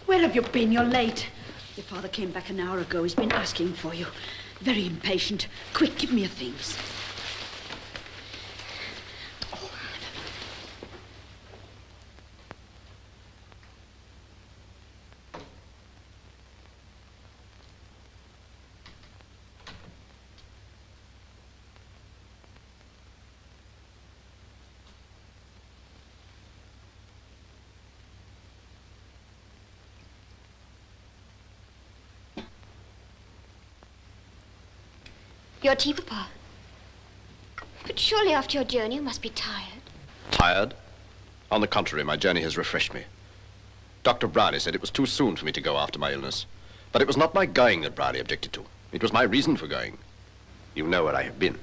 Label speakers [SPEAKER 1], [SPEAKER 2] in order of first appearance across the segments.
[SPEAKER 1] Where have you been? You're late. Your father came back an hour ago. He's been asking for you. Very impatient. Quick, give me your things.
[SPEAKER 2] Your tea, Papa. But surely after your journey you must be tired.
[SPEAKER 3] Tired? On the contrary, my journey has refreshed me. Dr. Brownie said it was too soon for me to go after my illness. But it was not my going that Brownie objected to. It was my reason for going. You know where I have been.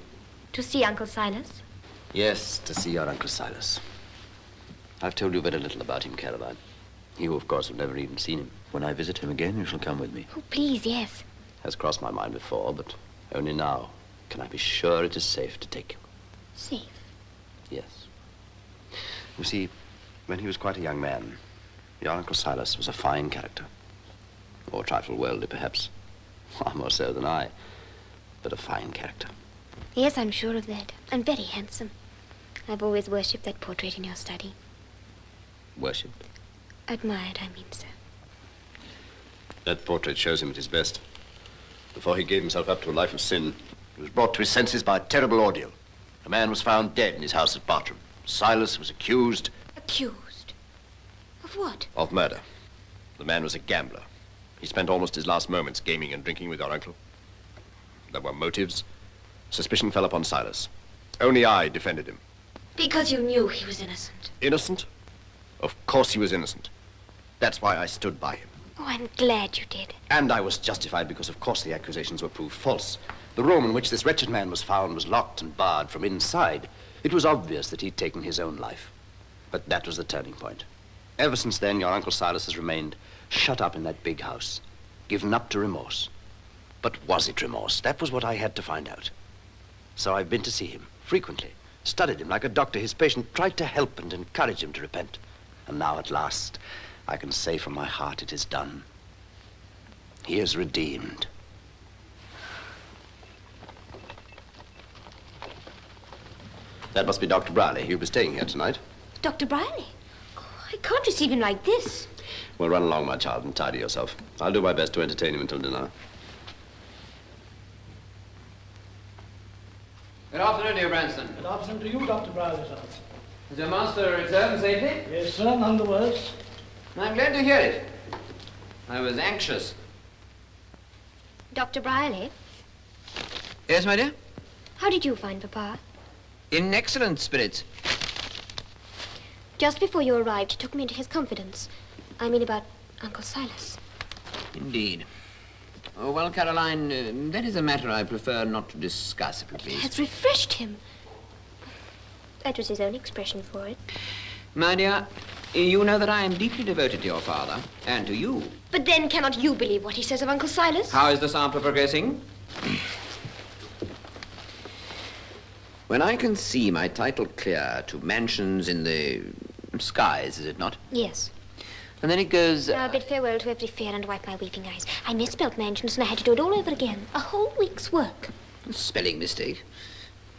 [SPEAKER 2] To see Uncle Silas?
[SPEAKER 4] Yes, to see your Uncle Silas. I've told you very little about him, Caroline. You, of course, have never even seen him. When I visit him again, you shall come with me.
[SPEAKER 2] Oh, please, yes.
[SPEAKER 4] Has crossed my mind before, but only now can I be sure it is safe to take you.
[SPEAKER 2] Safe?
[SPEAKER 4] Yes. You see, when he was quite a young man, your Uncle Silas was a fine character. Or a trifle worldly, perhaps. Far more so than I. But a fine character.
[SPEAKER 2] Yes, I'm sure of that. And very handsome. I've always worshipped that portrait in your study.
[SPEAKER 4] Worshipped?
[SPEAKER 2] Admired, I mean, sir.
[SPEAKER 3] That portrait shows him at his best. Before he gave himself up to a life of sin, he was brought to his senses by a terrible ordeal. A man was found dead in his house at Bartram. Silas was accused.
[SPEAKER 2] Accused? Of what?
[SPEAKER 3] Of murder. The man was a gambler. He spent almost his last moments gaming and drinking with your uncle. There were motives. Suspicion fell upon Silas. Only I defended him.
[SPEAKER 2] Because you knew he was innocent.
[SPEAKER 3] Innocent? Of course he was innocent. That's why I stood by him.
[SPEAKER 2] Oh, I'm glad you did.
[SPEAKER 3] And I was justified because, of course, the accusations were proved false. The room in which this wretched man was found was locked and barred from inside. It was obvious that he'd taken his own life. But that was the turning point. Ever since then, your Uncle Silas has remained shut up in that big house, given up to remorse. But was it remorse? That was what I had to find out. So I've been to see him frequently, studied him like a doctor, his patient, tried to help and encourage him to repent. And now, at last, I can say from my heart it is done. He is redeemed. That must be Dr. Brierley. He'll be staying here tonight.
[SPEAKER 2] Dr. Brierley? Oh, I can't receive him like this.
[SPEAKER 3] Well, run along, my child, and tidy yourself. I'll do my best to entertain him until dinner.
[SPEAKER 5] Good afternoon, dear Branston.
[SPEAKER 6] Good afternoon to you, Dr. Brierley, sir.
[SPEAKER 5] Has your master returned safely?
[SPEAKER 6] Yes, sir, none the worse.
[SPEAKER 5] I'm glad to hear it. I was anxious.
[SPEAKER 2] Dr. Brierley?
[SPEAKER 5] Yes, my dear?
[SPEAKER 2] How did you find Papa?
[SPEAKER 5] In excellent spirits.
[SPEAKER 2] Just before you arrived, he took me into his confidence. I mean about Uncle Silas.
[SPEAKER 5] Indeed. Oh, well, Caroline, that is a matter I prefer not to discuss, if you
[SPEAKER 2] It
[SPEAKER 5] please.
[SPEAKER 2] has refreshed him. That was his own expression for it.
[SPEAKER 5] My dear, you know that I am deeply devoted to your father and to you.
[SPEAKER 2] But then cannot you believe what he says of Uncle Silas?
[SPEAKER 5] How is the sampler progressing? When I can see my title clear to mansions in the skies, is it not?
[SPEAKER 2] Yes.
[SPEAKER 5] And then it goes...
[SPEAKER 2] Now I bid farewell to every fear and wipe my weeping eyes. I misspelled mansions and I had to do it all over again. A whole week's work.
[SPEAKER 5] Spelling mistake.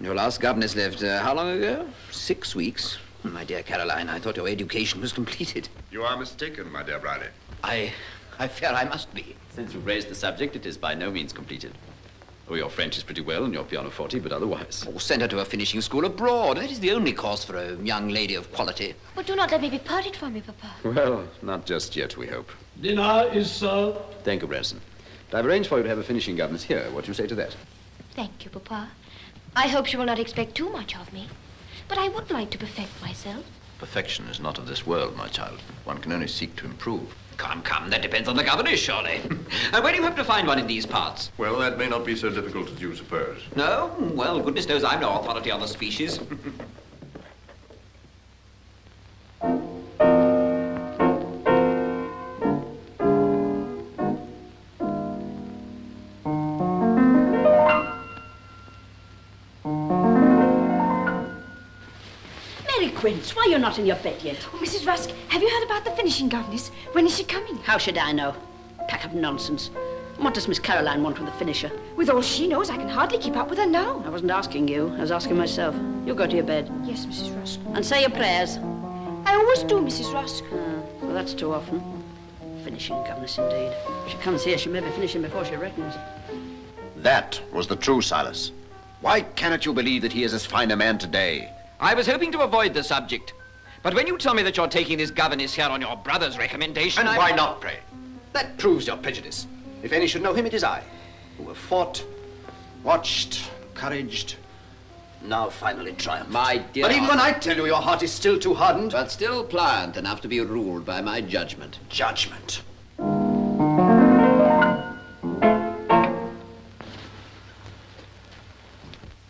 [SPEAKER 5] Your last governess left how long ago? 6 weeks. My dear Caroline, I thought your education was completed.
[SPEAKER 3] You are mistaken, my dear Brierley.
[SPEAKER 4] I fear I must be. Since you've raised the subject, it is by no means completed. Oh, your French is pretty well and your pianoforte, but otherwise.
[SPEAKER 5] Oh, send her to a finishing school abroad. That is the only course for a young lady of quality.
[SPEAKER 2] But do not let me be parted from you, Papa.
[SPEAKER 3] Well, not just yet, we hope.
[SPEAKER 6] Dinner is served.
[SPEAKER 3] Thank you, Branson. I've arranged for you to have a finishing governess here. What do you say to that?
[SPEAKER 2] Thank you, Papa. I hope she will not expect too much of me. But I would like to perfect myself.
[SPEAKER 3] Perfection is not of this world, my child. One can only seek to improve.
[SPEAKER 5] Come, come, that depends on the governess, surely. And where do you hope to find one in these parts?
[SPEAKER 3] Well, that may not be so difficult as you suppose.
[SPEAKER 5] No? Well, goodness knows I'm no authority on the species.
[SPEAKER 1] Merry Quince, why you're not in your bed yet?
[SPEAKER 7] Oh, Mrs. Rusk, have you heard about the finishing governess? When is she coming?
[SPEAKER 1] How should I know? Pack of nonsense. What does Miss Caroline want with the finisher?
[SPEAKER 7] With all she knows, I can hardly keep up with her now.
[SPEAKER 1] I wasn't asking you. I was asking myself. You go to your bed.
[SPEAKER 7] Yes, Mrs. Rusk.
[SPEAKER 1] And say your prayers.
[SPEAKER 7] I always do, Mrs. Rusk.
[SPEAKER 1] Well, that's too often. Finishing governess, indeed. If she comes here, she may be finishing before she reckons.
[SPEAKER 3] That was the true Silas. Why cannot you believe that he is as fine a man today?
[SPEAKER 5] I was hoping to avoid the subject. But when you tell me that you're taking this governess here on your brother's recommendation,
[SPEAKER 3] And why not, pray? That proves your prejudice. If any should know him, it is I, who have fought, watched, encouraged, now finally triumphed.
[SPEAKER 5] My dear...
[SPEAKER 3] But even when I tell you your heart is still too hardened...
[SPEAKER 5] But still pliant enough to be ruled by my judgment.
[SPEAKER 3] Judgment.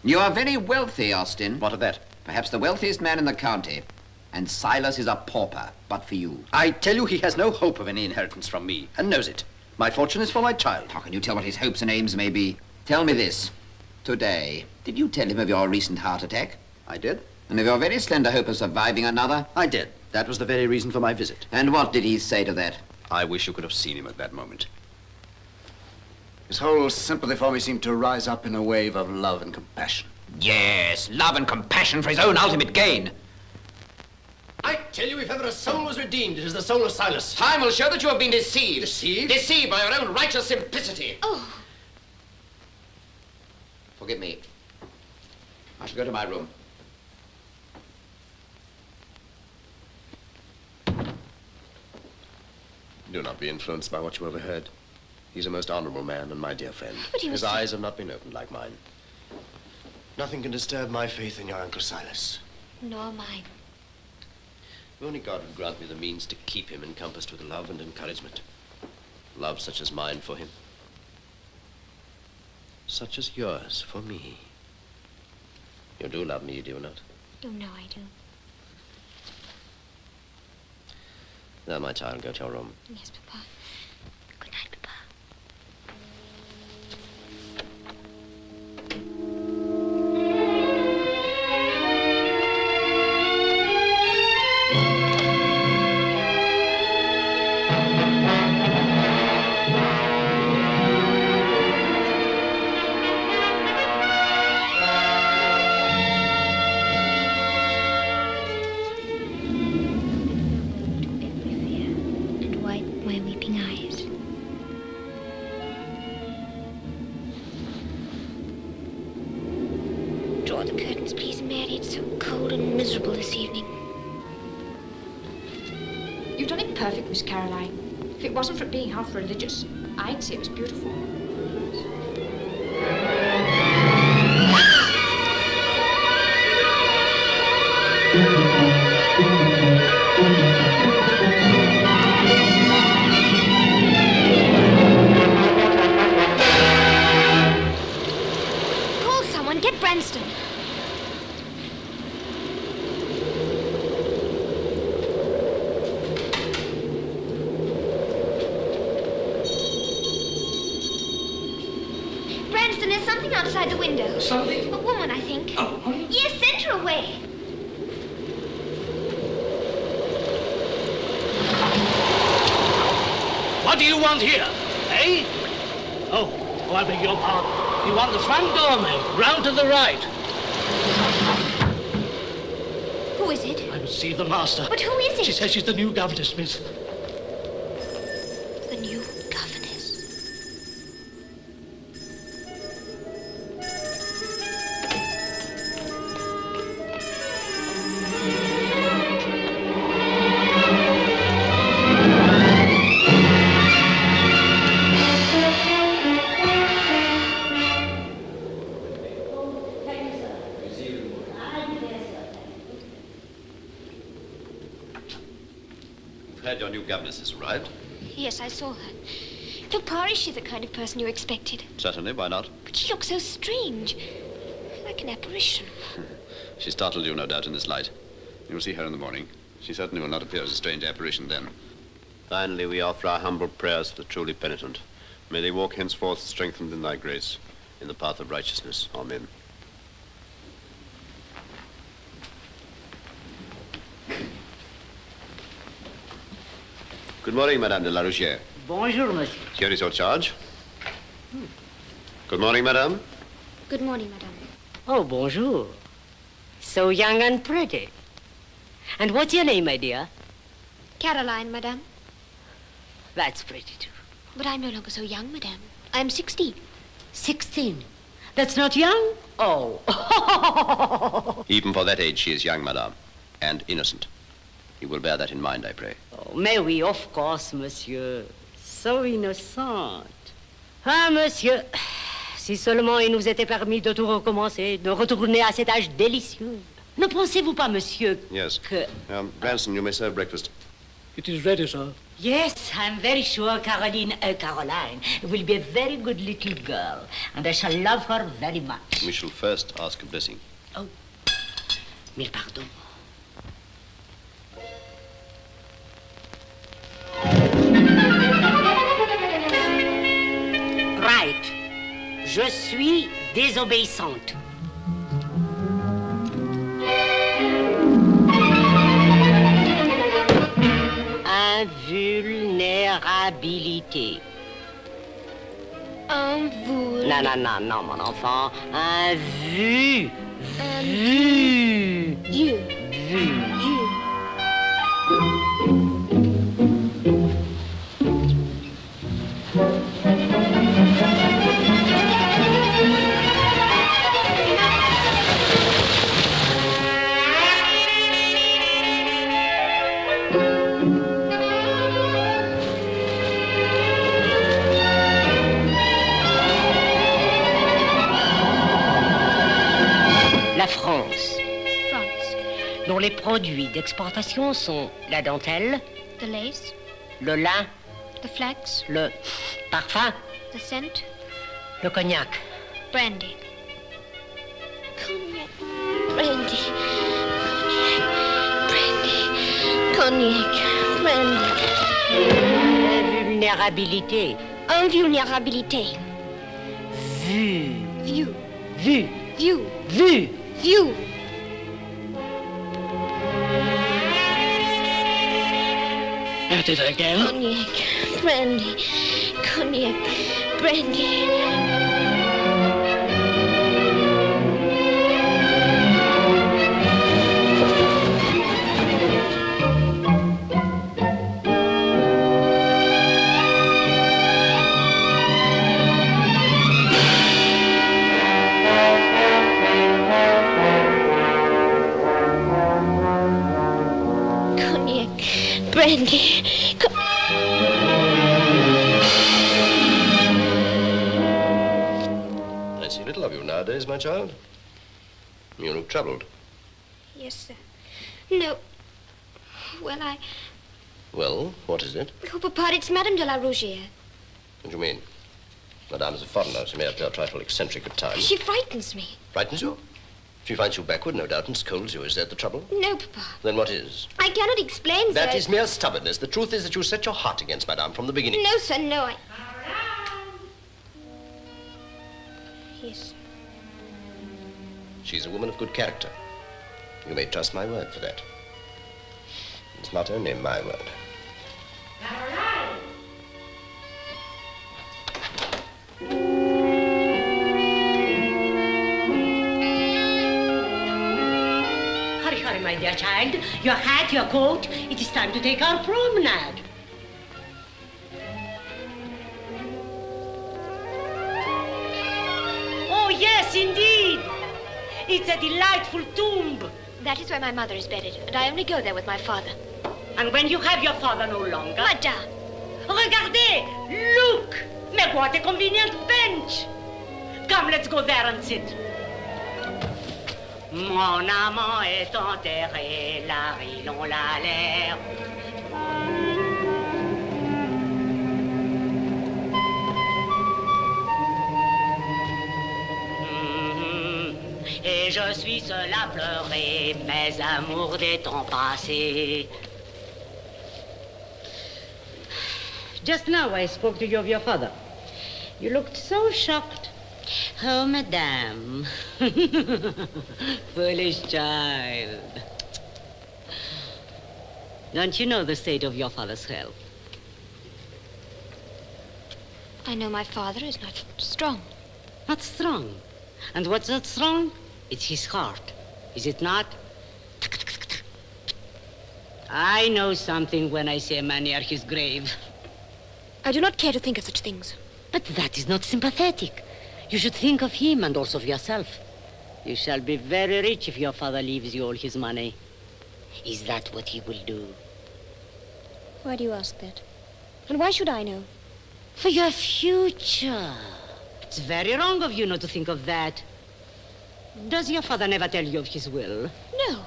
[SPEAKER 5] You are very wealthy, Austin.
[SPEAKER 3] What of that?
[SPEAKER 5] Perhaps the wealthiest man in the county. And Silas is a pauper, but for you.
[SPEAKER 3] I tell you, he has no hope of any inheritance from me, and knows it. My fortune is for my child.
[SPEAKER 5] How can you tell what his hopes and aims may be? Tell me this. Today, did you tell him of your recent heart attack?
[SPEAKER 3] I did.
[SPEAKER 5] And of your very slender hope of surviving another?
[SPEAKER 3] I did. That was the very reason for my visit.
[SPEAKER 5] And what did he say to that?
[SPEAKER 3] I wish you could have seen him at that moment. His whole sympathy for me seemed to rise up in a wave of love and compassion.
[SPEAKER 5] Yes, love and compassion for his own ultimate gain.
[SPEAKER 3] I tell you, if ever a soul was redeemed, it is the soul of Silas.
[SPEAKER 5] Time will show that you have been deceived.
[SPEAKER 3] Deceived?
[SPEAKER 5] Deceived by your own righteous simplicity.
[SPEAKER 7] Oh.
[SPEAKER 5] Forgive me. I shall go to my room.
[SPEAKER 3] Do not be influenced by what you overheard. He's a most honorable man and my dear friend.
[SPEAKER 7] But he was...
[SPEAKER 3] His eyes have not been opened like mine. Nothing can disturb my faith in your Uncle Silas.
[SPEAKER 2] Nor mine.
[SPEAKER 3] If only God would grant me the means to keep him encompassed with love and encouragement. Love such as mine for him. Such as yours for me. You do love me, do you not?
[SPEAKER 2] Oh, no, I do.
[SPEAKER 3] Now, my child, go to your room.
[SPEAKER 2] Yes, Papa. Good night, Papa. Draw the curtains, please, Mary. It's so cold and miserable this evening.
[SPEAKER 7] You've done it perfect, Miss Caroline. If it wasn't for it being half religious, I'd say it was beautiful.
[SPEAKER 2] Call someone. Get Branston. Branston, there's something outside the window.
[SPEAKER 6] Something?
[SPEAKER 2] A woman, I think.
[SPEAKER 6] A woman?
[SPEAKER 2] Yes, send her away.
[SPEAKER 6] What do you want here? Eh? Oh, I beg your pardon. You want the front door, ma'am. Round to the right.
[SPEAKER 2] Who is it?
[SPEAKER 6] I must see the master.
[SPEAKER 2] But who is it?
[SPEAKER 6] She says she's the new governess, miss.
[SPEAKER 2] The new governess.
[SPEAKER 3] You've heard your new governess has arrived?
[SPEAKER 2] Yes, I saw her. Papa, is she the kind of person you expected?
[SPEAKER 3] Certainly, why not?
[SPEAKER 2] But she looks so strange. Like an apparition.
[SPEAKER 3] She startled you, no doubt, in this light. You'll see her in the morning. She certainly will not appear as a strange apparition then.
[SPEAKER 8] Finally, we offer our humble prayers for the truly penitent. May they walk henceforth strengthened in thy grace, in the path of righteousness. Amen. Good morning, Madame de la Rougère.
[SPEAKER 6] Bonjour, monsieur.
[SPEAKER 8] Here is your charge. Good morning, Madame.
[SPEAKER 2] Good morning, madame.
[SPEAKER 9] Oh, bonjour. So young and pretty. And what's your name, my dear?
[SPEAKER 2] Caroline, madame.
[SPEAKER 9] That's pretty, too.
[SPEAKER 2] But I'm no longer so young, madame. I'm 16.
[SPEAKER 9] 16. That's not young? Oh.
[SPEAKER 8] Even for that age, she is young, Madame, and innocent. You will bear that in mind, I pray.
[SPEAKER 9] Oh, mais oui, of course, monsieur. So innocent. Ah, monsieur, si seulement il nous était permis de tout recommencer, de retourner à cet âge délicieux. Ne pensez-vous pas, monsieur,
[SPEAKER 8] Yes.
[SPEAKER 9] que...
[SPEAKER 8] Branson, you may serve breakfast.
[SPEAKER 6] It is ready, sir.
[SPEAKER 9] Yes, I'm very sure Caroline will be a very good little girl, and I shall love her very much.
[SPEAKER 8] We shall first ask a blessing.
[SPEAKER 9] Oh, mille pardons. Right. Je suis désobéissante. Invulnérabilité. Non, non, non, non, mon enfant. Vu. La France, dont les produits d'exportation sont la dentelle,
[SPEAKER 2] The lace,
[SPEAKER 9] le lin,
[SPEAKER 2] the flax,
[SPEAKER 9] le parfum,
[SPEAKER 2] the scent,
[SPEAKER 9] le cognac.
[SPEAKER 2] brandy. Cognac, brandy, cognac, brandy.
[SPEAKER 9] Invulnérabilité.
[SPEAKER 2] Invulnérabilité.
[SPEAKER 9] Vue.
[SPEAKER 2] View,
[SPEAKER 9] Vue.
[SPEAKER 2] view,
[SPEAKER 9] Vue.
[SPEAKER 2] view.
[SPEAKER 6] At it again.
[SPEAKER 2] Cognac, brandy, cognac, brandy. Brandy.
[SPEAKER 4] I see little of you nowadays, my child. You look troubled.
[SPEAKER 2] Yes, sir. No. Well,
[SPEAKER 4] Well, what is it?
[SPEAKER 2] Oh, Papa, it's Madame de la Rougère.
[SPEAKER 4] What do you mean? Madame is a foreigner. She may appear a trifle eccentric at times.
[SPEAKER 2] She frightens me.
[SPEAKER 4] Frightens you? She finds you backward, no doubt, and scolds you. Is that the trouble?
[SPEAKER 2] No, Papa.
[SPEAKER 4] Then what is?
[SPEAKER 2] I cannot explain, sir.
[SPEAKER 4] That is mere stubbornness. The truth is that you set your heart against Madame from the beginning.
[SPEAKER 2] No, sir, no, Yes, sir.
[SPEAKER 4] She's a woman of good character. You may trust my word for that. It's not only my word.
[SPEAKER 9] Hurry, hurry, my dear child. Your hat, your coat. It is time to take our promenade. Oh, yes, indeed. It's a delightful tomb.
[SPEAKER 2] That is where my mother is buried, and I only go there with my father.
[SPEAKER 9] And when you have your father no longer...
[SPEAKER 2] Madame.
[SPEAKER 9] Regardez! Look! Mais what a convenient bench! Come, let's go there and sit. Mon amant est enterré, la rille on l'a l'air. Et je suis seul à pleurer mes amours des temps passés. Just now I spoke to you of your father. You looked so shocked. Oh, madame. Foolish child. Don't you know the state of your father's health?
[SPEAKER 2] I know my father is not strong.
[SPEAKER 9] Not strong. And what's not strong? It's his heart. Is it not? I know something when I see a man near his grave.
[SPEAKER 2] I do not care to think of such things.
[SPEAKER 9] But that is not sympathetic. You should think of him and also of yourself. You shall be very rich if your father leaves you all his money. Is that what he will do?
[SPEAKER 2] Why do you ask that? And why should I know?
[SPEAKER 9] For your future. It's very wrong of you not to think of that. Does your father never tell you of his will?
[SPEAKER 2] No.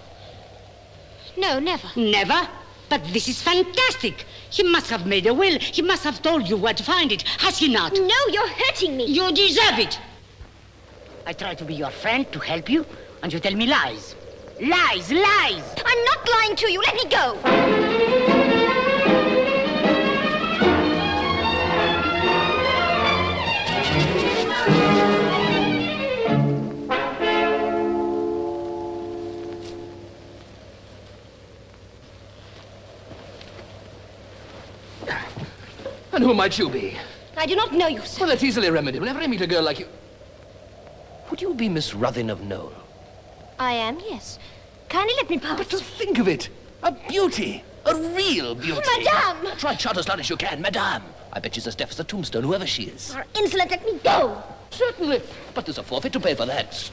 [SPEAKER 2] No, never.
[SPEAKER 9] Never? But this is fantastic. He must have made a will. He must have told you where to find it. Has he not?
[SPEAKER 2] No, you're hurting me.
[SPEAKER 9] You deserve it. I try to be your friend, to help you, and you tell me lies. Lies, lies!
[SPEAKER 2] I'm not lying to you. Let me go.
[SPEAKER 10] And who might you be?
[SPEAKER 2] I do not know you, sir.
[SPEAKER 10] Well, that's easily remedied. Whenever I meet a girl like you... Would you be Miss Ruthyn of Knoll?
[SPEAKER 2] I am, yes. Kindly let me pass.
[SPEAKER 10] But to think of it! A beauty! A real beauty!
[SPEAKER 2] Madame!
[SPEAKER 10] Try shout as loud as you can, Madame! I bet she's as deaf as a tombstone, whoever she is.
[SPEAKER 2] You're insolent, let me go!
[SPEAKER 10] Certainly, but there's a forfeit to pay for that.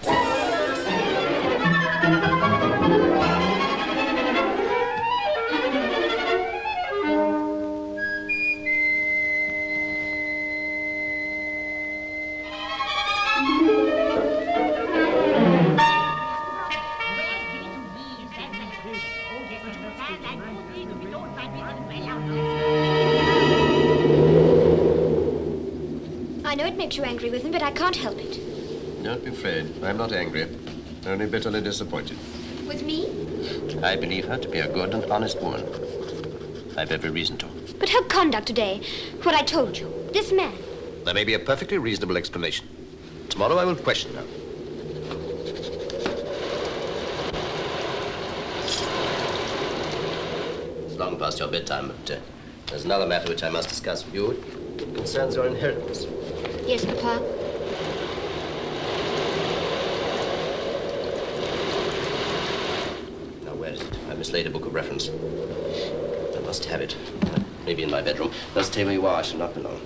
[SPEAKER 2] I know it makes you angry with me, but I can't help it.
[SPEAKER 8] Don't be afraid. I'm not angry, only bitterly disappointed.
[SPEAKER 2] With me?
[SPEAKER 8] I believe her to be a good and honest woman. I've every reason to.
[SPEAKER 2] But her conduct today, what I told you, this man.
[SPEAKER 3] There may be a perfectly reasonable explanation. Tomorrow I will question her. It's long past your bedtime, but there's another matter which I must discuss with you. It concerns your inheritance.
[SPEAKER 2] Yes, Papa.
[SPEAKER 3] Now, where is it? I mislaid a book of reference. I must have it. Maybe in my bedroom. Now, stay where you are. I shall not be long.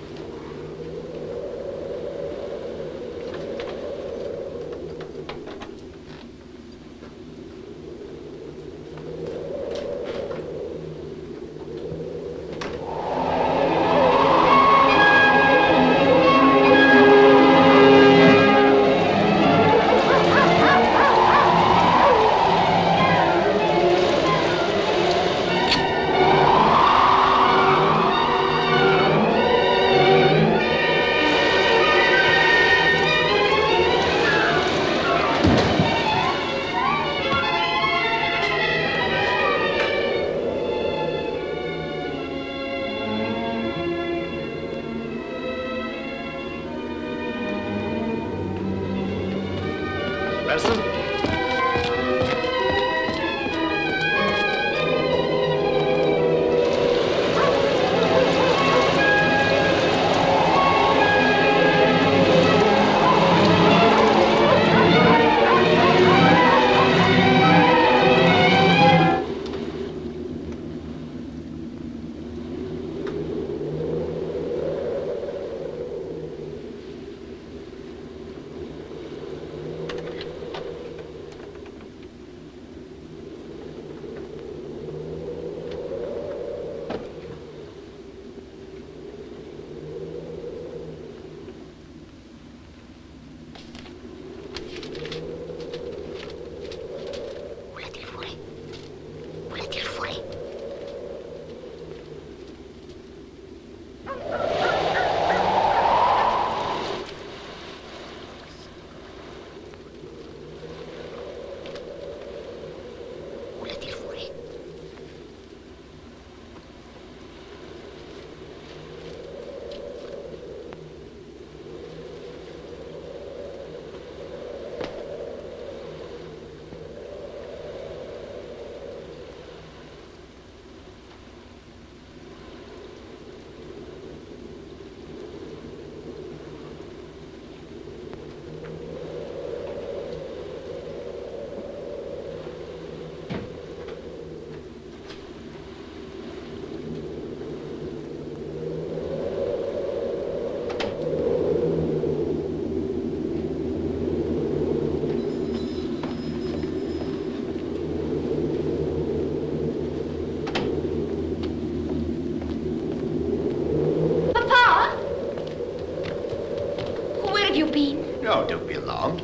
[SPEAKER 3] No, don't be alarmed.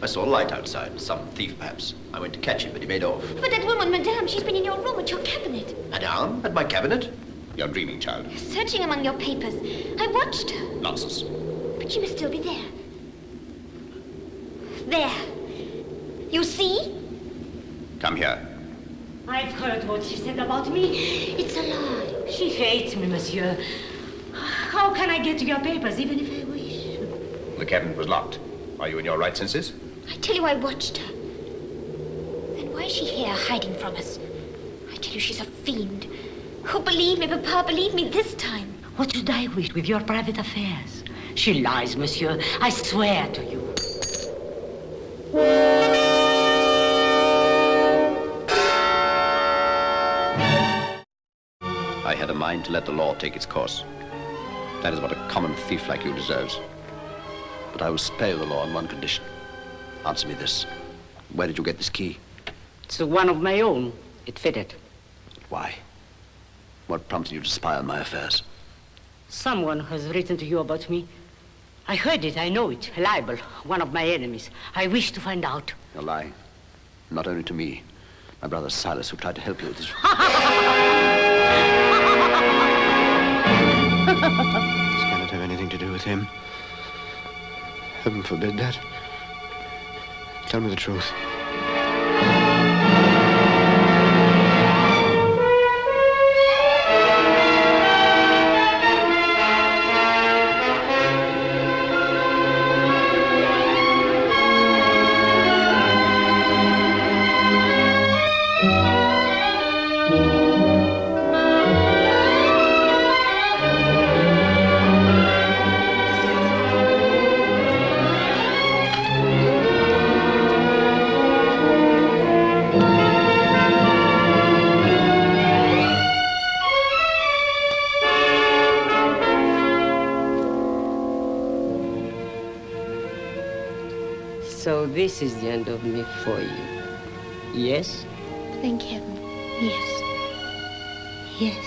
[SPEAKER 3] I saw a light outside. Some thief, perhaps. I went to catch him, but he made off.
[SPEAKER 2] But that woman, Madame, she's been in your room at your cabinet.
[SPEAKER 3] Madame? At my cabinet? You're dreaming, child.
[SPEAKER 2] Searching among your papers. I watched her.
[SPEAKER 3] Nonsense.
[SPEAKER 2] But she must still be there. There. You see?
[SPEAKER 3] Come here.
[SPEAKER 9] I've heard what she said about me.
[SPEAKER 2] It's a lie.
[SPEAKER 9] She hates me, monsieur. How can I get to your papers, even if I wish?
[SPEAKER 3] The cabinet was locked. Are you in your right senses?
[SPEAKER 2] I tell you, I watched her. Then why is she here, hiding from us? I tell you, she's a fiend. Oh, believe me, Papa, believe me this time.
[SPEAKER 9] What should I wish with your private affairs? She lies, monsieur. I swear to you.
[SPEAKER 3] I had a mind to let the law take its course. That is what a common thief like you deserves. But I will spare the law on one condition. Answer me this. Where did you get this key?
[SPEAKER 9] It's one of my own. It fitted.
[SPEAKER 3] Why? What prompted you to spy on my affairs?
[SPEAKER 9] Someone has written to you about me. I heard it, I know it. A libel, one of my enemies. I wish to find out.
[SPEAKER 3] You're lying. Not only to me. My brother Silas, who tried to help you with this. This cannot have anything to do with him. Heaven forbid that. Tell me the truth.
[SPEAKER 9] So this is the end of me for you. Yes?
[SPEAKER 2] Thank heaven. Yes. Yes.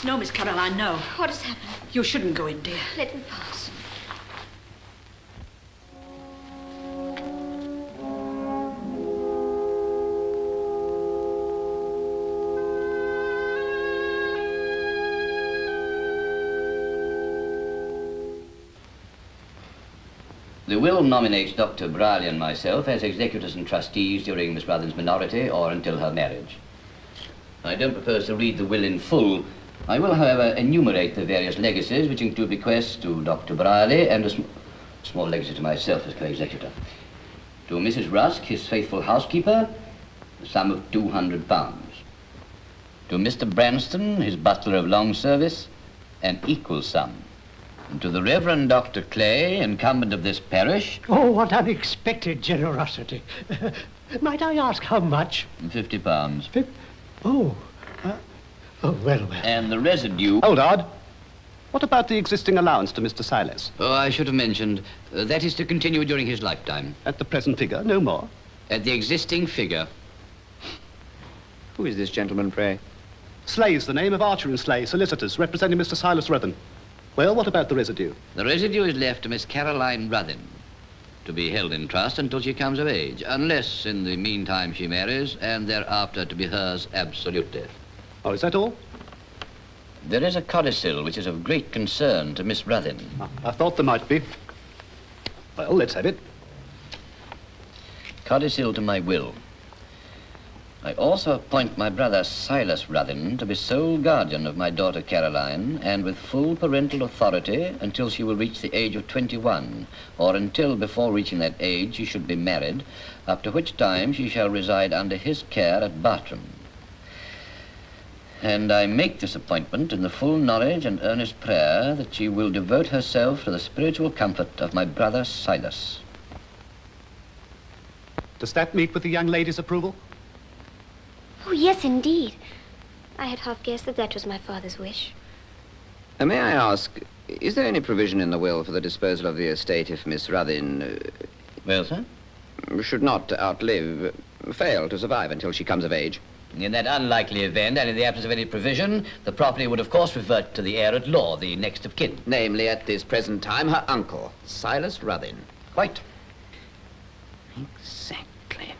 [SPEAKER 1] No, Miss Caroline, no.
[SPEAKER 2] What has happened?
[SPEAKER 1] You shouldn't go in, dear.
[SPEAKER 2] Let me pass.
[SPEAKER 11] The will nominates Dr. Briley and myself as executors and trustees during Miss Ruthen's minority or until her marriage. I don't propose to read the will in full. I will, however, enumerate the various legacies, which include bequests to Dr. Briley and a small legacy to myself as co-executor. To Mrs. Rusk, his faithful housekeeper, the sum of £200. To Mr. Branston, his butler of long service, an equal sum. And to the Reverend Dr. Clay, incumbent of this parish...
[SPEAKER 6] Oh, what unexpected generosity. Might I ask how much?
[SPEAKER 11] £50.
[SPEAKER 6] Oh, oh, well, well.
[SPEAKER 11] And the residue...
[SPEAKER 12] Hold on. What about the existing allowance to Mr. Silas?
[SPEAKER 11] Oh, I should have mentioned, that is to continue during his lifetime.
[SPEAKER 12] At the present figure, no more?
[SPEAKER 11] At the existing figure.
[SPEAKER 5] Who is this gentleman, pray?
[SPEAKER 12] Slay's the name of Archer and Slay, solicitors, representing Mr. Silas Ruthen. Well, what about the residue?
[SPEAKER 11] The residue is left to Miss Caroline Ruthen, to be held in trust until she comes of age, unless in the meantime she marries, and thereafter to be hers absolutely.
[SPEAKER 12] Oh, is that all?
[SPEAKER 11] There is a codicil which is of great concern to Miss Ruthen.
[SPEAKER 12] I thought there might be. Well, let's have it.
[SPEAKER 11] Codicil to my will. I also appoint my brother Silas Ruthyn to be sole guardian of my daughter Caroline, and with full parental authority until she will reach the age of 21, or until before reaching that age she should be married, after which time she shall reside under his care at Bartram. And I make this appointment in the full knowledge and earnest prayer that she will devote herself to the spiritual comfort of my brother Silas.
[SPEAKER 12] Does that meet with the young lady's approval?
[SPEAKER 2] Oh, yes, indeed. I had half guessed that that was my father's wish.
[SPEAKER 5] May I ask, is there any provision in the will for the disposal of the estate if Miss Ruthyn...
[SPEAKER 11] Well, sir?
[SPEAKER 5] Should not fail to survive until she comes of age?
[SPEAKER 11] In that unlikely event, and in the absence of any provision, the property would, of course, revert to the heir at law, the next of kin.
[SPEAKER 5] Namely, at this present time, her uncle, Silas Ruthyn.
[SPEAKER 11] Quite.
[SPEAKER 5] Exactly.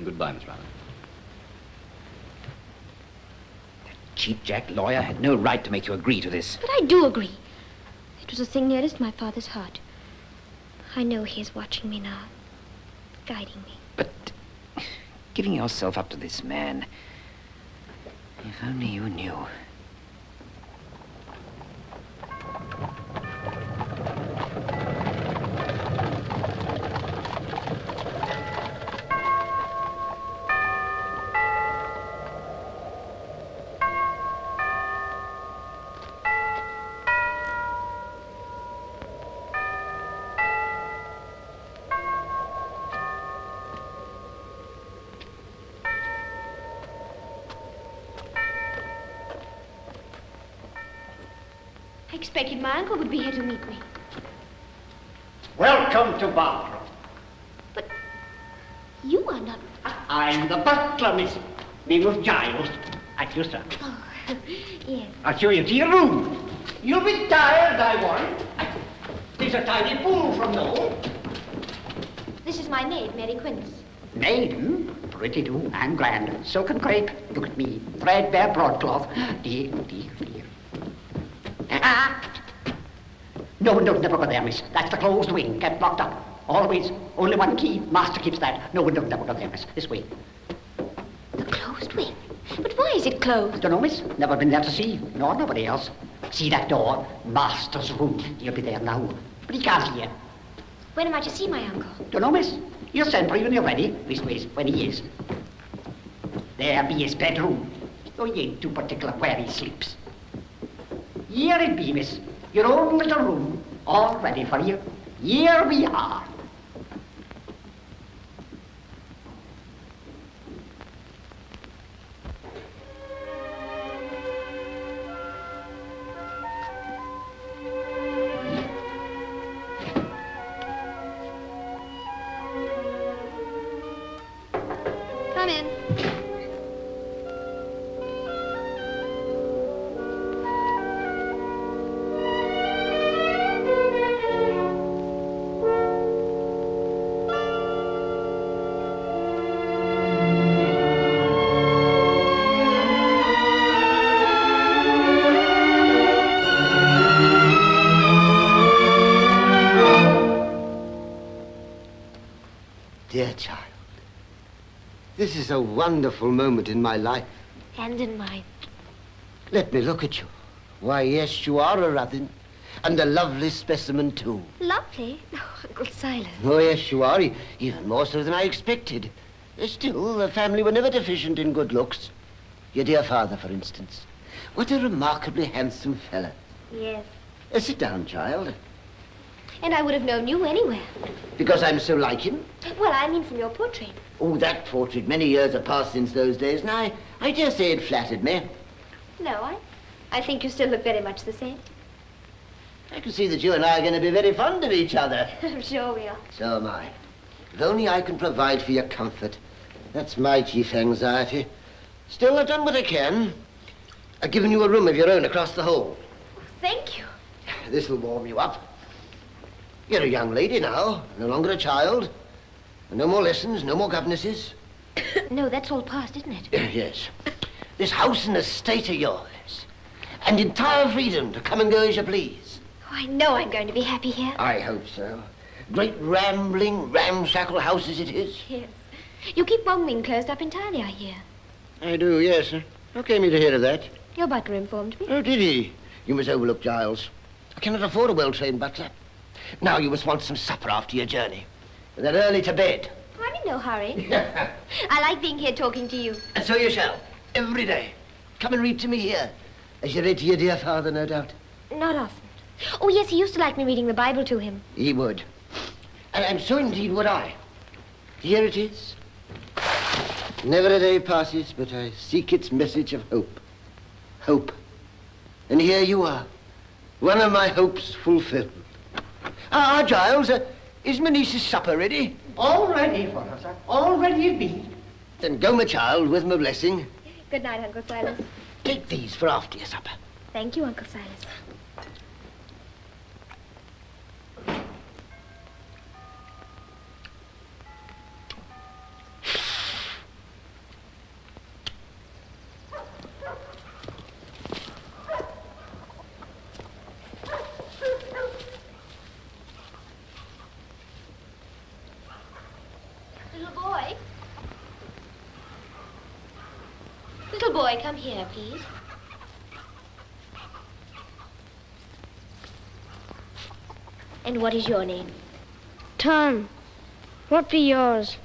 [SPEAKER 11] Goodbye, Miss Ruthyn.
[SPEAKER 5] Cheap-jack lawyer had no right to make you agree to this.
[SPEAKER 2] But I do agree. It was a thing nearest my father's heart. I know he is watching me now, guiding me.
[SPEAKER 5] But giving yourself up to this man, if only you knew.
[SPEAKER 2] I expected my uncle would be here to meet me.
[SPEAKER 6] Welcome to Bartram.
[SPEAKER 2] But you are not...
[SPEAKER 6] I'm the butler, miss. Name of Giles. At you, sir.
[SPEAKER 2] Oh, yes.
[SPEAKER 6] I'll show you to your room. You'll be tired, I warrant. There's a tiny pool from the hole.
[SPEAKER 2] This is my maid, Mary Quince.
[SPEAKER 6] Maiden? Pretty too, and grand. Silk and crepe. Look at me. Threadbare broadcloth. Dear, dear, dear. Ah! No, never go there, miss. That's the closed wing, kept locked up. Always, only one key. Master keeps that. No, never go there, miss. This way.
[SPEAKER 2] The closed wing? But why is it closed?
[SPEAKER 6] Don't know, miss. Never been there to see. Nor nobody else. See that door? Master's room. He'll be there now. But he can't see you.
[SPEAKER 2] When am I to see my uncle?
[SPEAKER 6] Don't know, miss. He'll send for you when you're ready. Leastways, when he is. There be his bedroom. Though he ain't too particular where he sleeps. Here it be, miss. Your own little room, all ready for you. Here we are.
[SPEAKER 2] Come in.
[SPEAKER 13] Dear child, this is a wonderful moment in my life.
[SPEAKER 2] And in mine.
[SPEAKER 13] Let me look at you. Why, yes, you are a Ruthyn, and a lovely specimen, too.
[SPEAKER 2] Lovely? Oh, Uncle Silas.
[SPEAKER 13] Oh, yes, you are, even more so than I expected. Still, the family were never deficient in good looks. Your dear father, for instance. What a remarkably handsome fella.
[SPEAKER 2] Yes.
[SPEAKER 13] Sit down, child.
[SPEAKER 2] And I would have known you anywhere.
[SPEAKER 13] Because I'm so like him?
[SPEAKER 2] Well, I mean from your portrait.
[SPEAKER 13] Oh, that portrait. Many years have passed since those days, and I dare say it flattered me.
[SPEAKER 2] No, I think you still look very much the same.
[SPEAKER 13] I can see that you and I are going to be very fond of each other.
[SPEAKER 2] I'm sure we are.
[SPEAKER 13] So am I. If only I can provide for your comfort. That's my chief anxiety. Still, I've done what I can. I've given you a room of your own across the hall.
[SPEAKER 2] Thank you.
[SPEAKER 13] This will warm you up. You're a young lady now, no longer a child. No more lessons, no more governesses.
[SPEAKER 2] No, that's all past, isn't it?
[SPEAKER 13] Yes. This house and estate are yours. and entire freedom to come and go as you please.
[SPEAKER 2] Oh, I know I'm going to be happy here.
[SPEAKER 13] I hope so. Great rambling, ramshackle house as it is.
[SPEAKER 2] Yes. You keep one wing closed up entirely, I hear.
[SPEAKER 13] I do, yes. How came you to hear of that?
[SPEAKER 2] Your butler informed me.
[SPEAKER 13] Oh, did he? You must overlook Giles. I cannot afford a well-trained butler. Now you must want some supper after your journey. And then early to bed.
[SPEAKER 2] I'm in no hurry. I like being here talking to you.
[SPEAKER 13] And so you shall. Every day. Come and read to me here. As you read to your dear father, no doubt.
[SPEAKER 2] Not often. Oh, yes, he used to like me reading the Bible to him.
[SPEAKER 13] He would. And so indeed would I. Here it is. Never a day passes but I seek its message of hope. Hope. And here you are. One of my hopes fulfilled. Giles, is my niece's supper ready?
[SPEAKER 6] All ready for her, sir. All ready indeed.
[SPEAKER 13] Then go, my child, with my blessing.
[SPEAKER 2] Good night, Uncle Silas.
[SPEAKER 13] Take these for after your supper.
[SPEAKER 2] Thank you, Uncle Silas. Little boy, come here, please. And what is your name?
[SPEAKER 14] Tom. What be yours?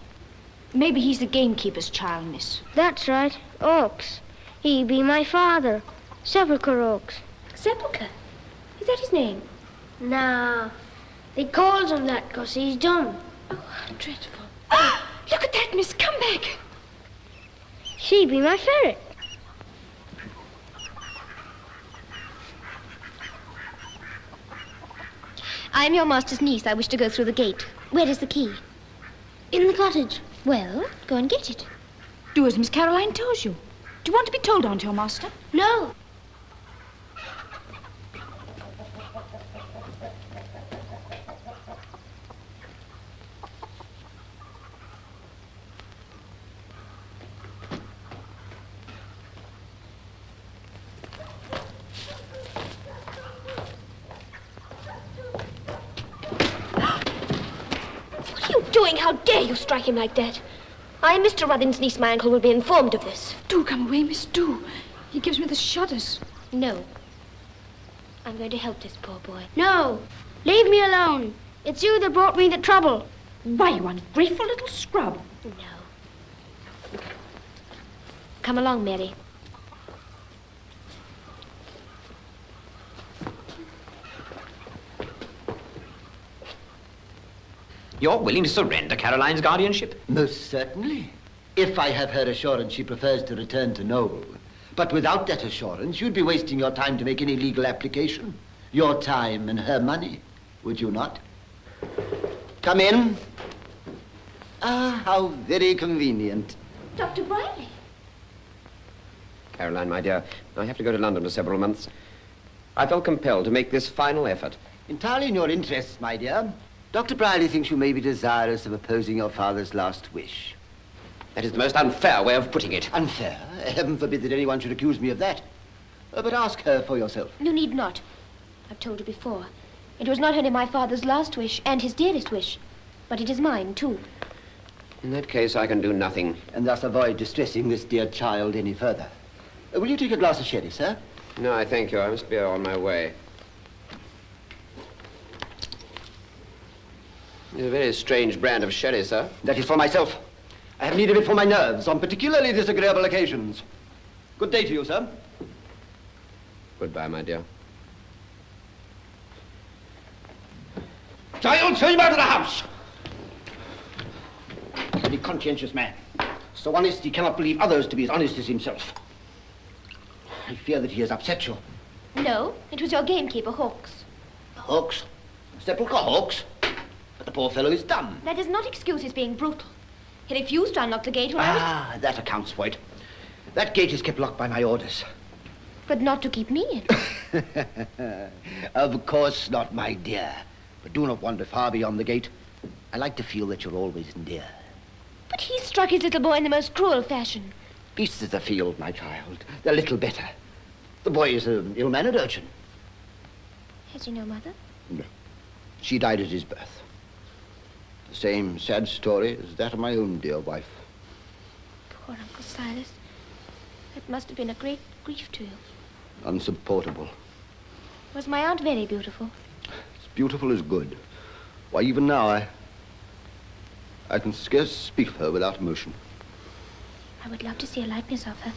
[SPEAKER 7] Maybe he's the gamekeeper's child, miss.
[SPEAKER 14] That's right. Oaks. He be my father. Sepulchre Oaks.
[SPEAKER 2] Sepulchre? Is that his name?
[SPEAKER 14] Nah. They calls him that 'cause he's dumb.
[SPEAKER 7] Oh, how dreadful. Oh, look at that, miss. Come back.
[SPEAKER 14] She be my ferret.
[SPEAKER 2] I'm your master's niece. I wish to go through the gate. Where is the key?
[SPEAKER 14] In the cottage.
[SPEAKER 2] Well, go and get it.
[SPEAKER 7] Do as Miss Caroline tells you. Do you want to be told on to your master?
[SPEAKER 14] No.
[SPEAKER 2] How dare you strike him like that? I am Mr. Ruthin's niece. My uncle will be informed of this.
[SPEAKER 7] Do come away, miss, do. He gives me the shudders.
[SPEAKER 2] No. I'm going to help this poor boy.
[SPEAKER 14] No. Leave me alone. It's you that brought me the trouble.
[SPEAKER 7] Why, you ungrateful little scrub.
[SPEAKER 2] No. Come along, Mary.
[SPEAKER 5] You're willing to surrender Caroline's guardianship?
[SPEAKER 13] Most certainly. If I have her assurance she prefers to return to Noble. But without that assurance, you'd be wasting your time to make any legal application. Your time and her money, would you not? Come in. Ah, how very convenient.
[SPEAKER 2] Dr. Briley.
[SPEAKER 5] Caroline, my dear, I have to go to London for several months. I felt compelled to make this final effort.
[SPEAKER 13] Entirely in your interests, my dear. Dr. Briley thinks you may be desirous of opposing your father's last wish.
[SPEAKER 5] That is the most unfair way of putting it.
[SPEAKER 13] Unfair? Heaven forbid that anyone should accuse me of that. But ask her for yourself.
[SPEAKER 2] You need not. I've told you before. It was not only my father's last wish and his dearest wish, but it is mine, too.
[SPEAKER 5] In that case, I can do nothing.
[SPEAKER 13] And thus avoid distressing this dear child any further. Will you take a glass of sherry, sir?
[SPEAKER 5] No, I thank you. I must be on my way. It's a very strange brand of sherry, sir.
[SPEAKER 13] That is for myself. I have need of it for my nerves on particularly disagreeable occasions. Good day to you, sir.
[SPEAKER 5] Goodbye, my dear.
[SPEAKER 13] Giles, turn him out of the house! A very conscientious man. So honest he cannot believe others to be as honest as himself. I fear that he has upset you.
[SPEAKER 2] No, it was your gamekeeper, Hawks.
[SPEAKER 13] Hawks? Sepulchre Hawks? But the poor fellow is dumb.
[SPEAKER 2] That does not excuse his being brutal. He refused to unlock the gate when I was...
[SPEAKER 13] that accounts for it. That gate is kept locked by my orders.
[SPEAKER 2] But not to keep me in.
[SPEAKER 13] Of course not, my dear. But do not wander far beyond the gate. I like to feel that you're always near.
[SPEAKER 2] But he struck his little boy in the most cruel fashion.
[SPEAKER 13] Beasts of the field, my child. They're little better. The boy is an ill-mannered urchin.
[SPEAKER 2] Has he no mother?
[SPEAKER 13] No. She died at his birth. The same sad story as that of my own dear wife.
[SPEAKER 2] Poor Uncle Silas. That must have been a great grief to you.
[SPEAKER 13] Unsupportable.
[SPEAKER 2] Was my aunt very beautiful?
[SPEAKER 13] As beautiful as good. Why, even now, I can scarce speak of her without emotion.
[SPEAKER 2] I would love to see a likeness of her.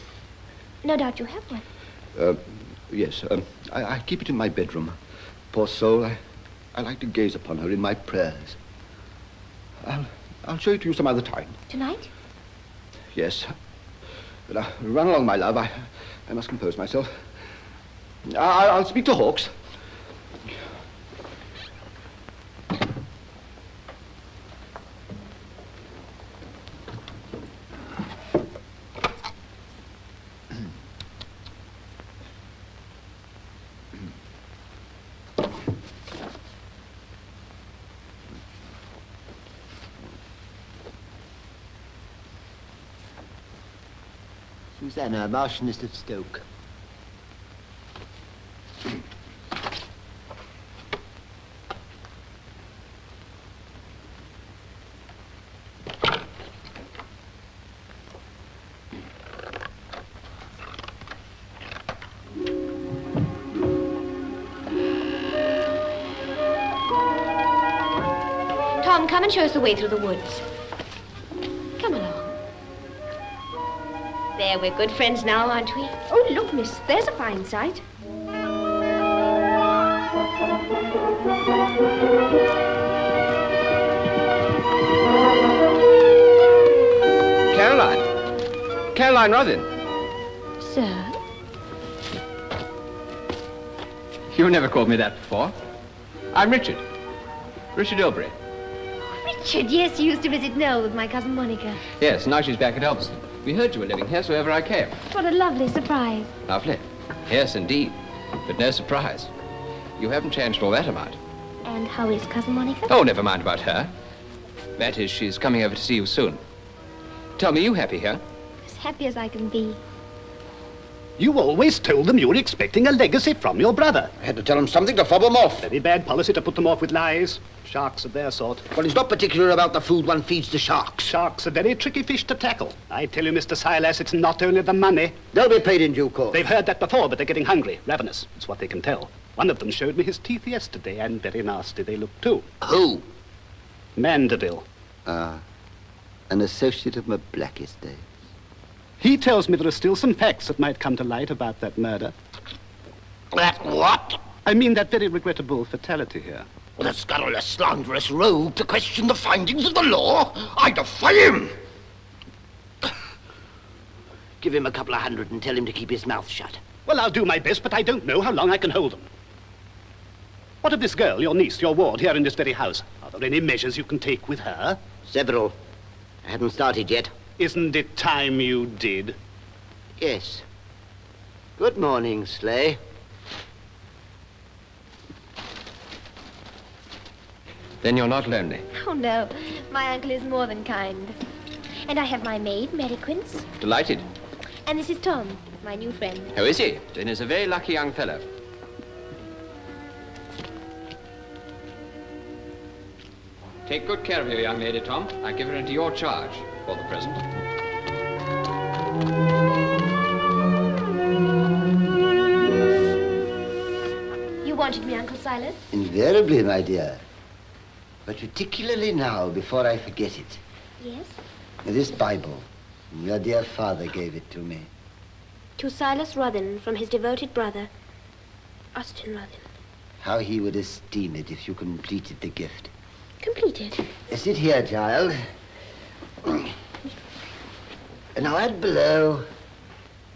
[SPEAKER 2] No doubt you have one.
[SPEAKER 13] Yes, I keep it in my bedroom. Poor soul, I like to gaze upon her in my prayers. I'll show it to you some other time.
[SPEAKER 2] Tonight?
[SPEAKER 13] Yes. But run along, my love. I must compose myself. I'll speak to Hawks. Susanna, Marchioness of Stoke.
[SPEAKER 2] Tom, come and show us the way through the woods. Come along. There, we're good friends now, aren't we?
[SPEAKER 14] Oh, look, miss, there's a fine sight.
[SPEAKER 5] Caroline. Caroline Ruthven.
[SPEAKER 2] Sir?
[SPEAKER 5] You never called me that before. I'm Richard. Richard Ilbury.
[SPEAKER 2] Richard, yes, you used to visit Noel with my cousin Monica.
[SPEAKER 5] Yes, now she's back at Elveston. We heard you were living here, so ever I came.
[SPEAKER 2] What a lovely surprise.
[SPEAKER 5] Lovely. Yes, indeed. But no surprise. You haven't changed all that amount.
[SPEAKER 2] And how is cousin Monica?
[SPEAKER 5] Oh, never mind about her. That is, she's coming over to see you soon. Tell me, you happy here?
[SPEAKER 2] As happy as I can be.
[SPEAKER 12] You always told them you were expecting a legacy from your brother.
[SPEAKER 13] I had to tell them something to fob them off.
[SPEAKER 12] Very bad policy to put them off with lies. Sharks of their sort.
[SPEAKER 13] Well, he's not particular about the food one feeds to sharks.
[SPEAKER 12] Sharks are very tricky fish to tackle. I tell you, Mr. Silas, it's not only the money.
[SPEAKER 13] They'll be paid in due course.
[SPEAKER 12] They've heard that before, but they're getting hungry, ravenous. It's what they can tell. One of them showed me his teeth yesterday, and very nasty they look too.
[SPEAKER 13] Who?
[SPEAKER 12] Mandeville.
[SPEAKER 13] An associate of my blackest days.
[SPEAKER 12] He tells me there are still some facts that might come to light about that murder.
[SPEAKER 13] That what?
[SPEAKER 12] I mean that very regrettable fatality here.
[SPEAKER 13] Well, a scurrilous, slanderous rogue to question the findings of the law? I defy him! Give him a couple of hundred and tell him to keep his mouth shut.
[SPEAKER 12] Well, I'll do my best, but I don't know how long I can hold them. What of this girl, your niece, your ward, here in this very house? Are there any measures you can take with her?
[SPEAKER 13] Several. I haven't started yet.
[SPEAKER 12] Isn't it time you did?
[SPEAKER 13] Yes. Good morning, Slay.
[SPEAKER 5] Then you're not lonely.
[SPEAKER 2] Oh, no. My uncle is more than kind. And I have my maid, Mary Quince.
[SPEAKER 5] Delighted.
[SPEAKER 2] And this is Tom, my new friend.
[SPEAKER 5] Oh, is he? Then he's a very lucky young fellow. Take good care of your young lady, Tom. I give her into your charge for the present.
[SPEAKER 2] You wanted me, Uncle Silas?
[SPEAKER 13] Invariably, my dear. But particularly now, before I forget it.
[SPEAKER 2] Yes?
[SPEAKER 13] This Bible. Your dear father gave it to me.
[SPEAKER 14] To Silas Ruthven from his devoted brother, Austin Ruthven.
[SPEAKER 13] How he would esteem it if you completed the gift.
[SPEAKER 14] Completed.
[SPEAKER 13] Sit here, child. Now add below,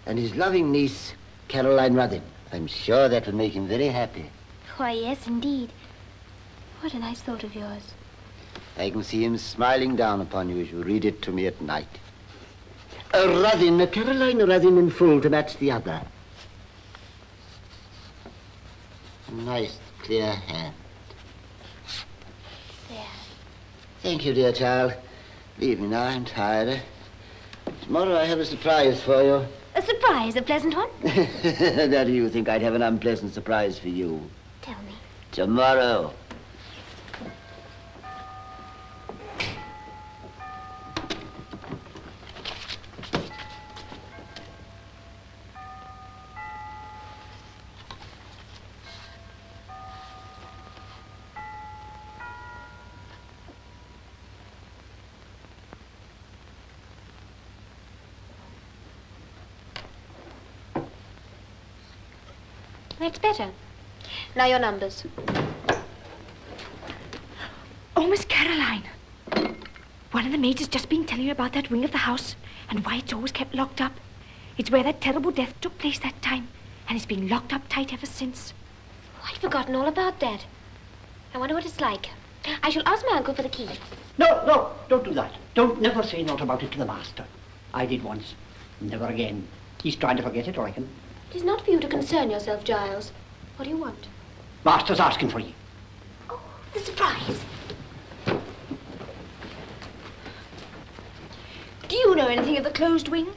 [SPEAKER 13] and his loving niece, Caroline Ruthven. I'm sure that would make him very happy.
[SPEAKER 2] Why, yes, indeed. What a nice thought of yours.
[SPEAKER 13] I can see him smiling down upon you as you read it to me at night. Ruthven, Caroline Ruthven in full to match the other. Nice, clear hand.
[SPEAKER 2] There.
[SPEAKER 13] Thank you, dear child. Leave me now, I'm tired. Tomorrow I have a surprise for you.
[SPEAKER 2] A surprise, a pleasant one?
[SPEAKER 13] Now do you think I'd have an unpleasant surprise for you?
[SPEAKER 2] Tell me.
[SPEAKER 13] Tomorrow.
[SPEAKER 2] That's better. Now your numbers.
[SPEAKER 7] Oh, Miss Caroline. One of the maids has just been telling you about that wing of the house and why it's always kept locked up. It's where that terrible death took place that time, and it's been locked up tight ever since.
[SPEAKER 2] Oh, I'd forgotten all about that. I wonder what it's like. I shall ask my uncle for the key.
[SPEAKER 6] No, don't do that. Don't never say naught about it to the master. I did once. Never again. He's trying to forget it, I reckon.
[SPEAKER 2] It is not for you to concern yourself, Giles. What do you want?
[SPEAKER 6] Master's asking for you.
[SPEAKER 2] Oh, the surprise.
[SPEAKER 7] Do you know anything of the closed wing?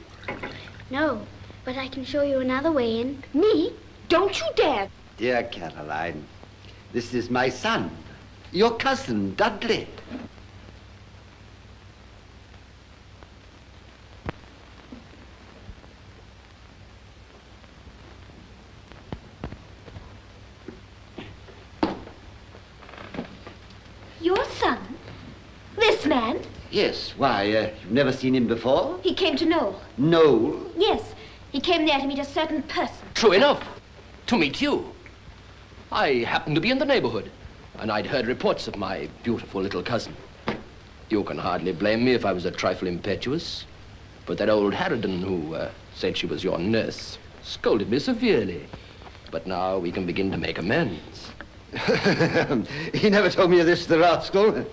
[SPEAKER 14] No, but I can show you another way in.
[SPEAKER 7] Me? Don't you dare.
[SPEAKER 13] Dear Caroline, this is my son, your cousin, Dudley.
[SPEAKER 2] Your son? This man?
[SPEAKER 13] Yes, why, you've never seen him before?
[SPEAKER 2] He came to Noel.
[SPEAKER 13] Noel?
[SPEAKER 2] Yes, he came there to meet a certain person.
[SPEAKER 10] True enough. To meet you. I happened to be in the neighborhood, and I'd heard reports of my beautiful little cousin. You can hardly blame me if I was a trifle impetuous, but that old harridan who said she was your nurse scolded me severely. But now we can begin to make amends.
[SPEAKER 13] He never told me of this, the rascal.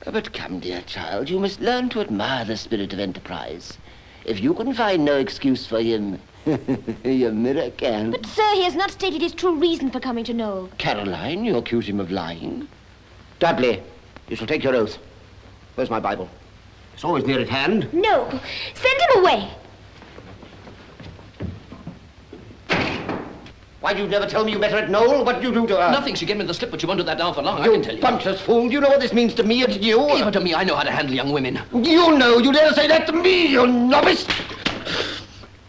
[SPEAKER 13] But come, dear child, you must learn to admire the spirit of enterprise. If you can find no excuse for him, your mirror can.
[SPEAKER 2] But, sir, he has not stated his true reason for coming to Noel.
[SPEAKER 13] Caroline, you accuse him of lying. Dudley, you shall take your oath. Where's my Bible? It's always near at hand.
[SPEAKER 2] No, send him away.
[SPEAKER 13] Why do you never tell me you met her at Noel? What did you do to her?
[SPEAKER 10] Nothing. She gave me the slip, but she won't do that now for long, I can tell you.
[SPEAKER 13] You bumptious fool. Do you know what this means to me and to you?
[SPEAKER 10] Leave her to me. I know how to handle young women.
[SPEAKER 13] You know. You dare say that to me, you novice.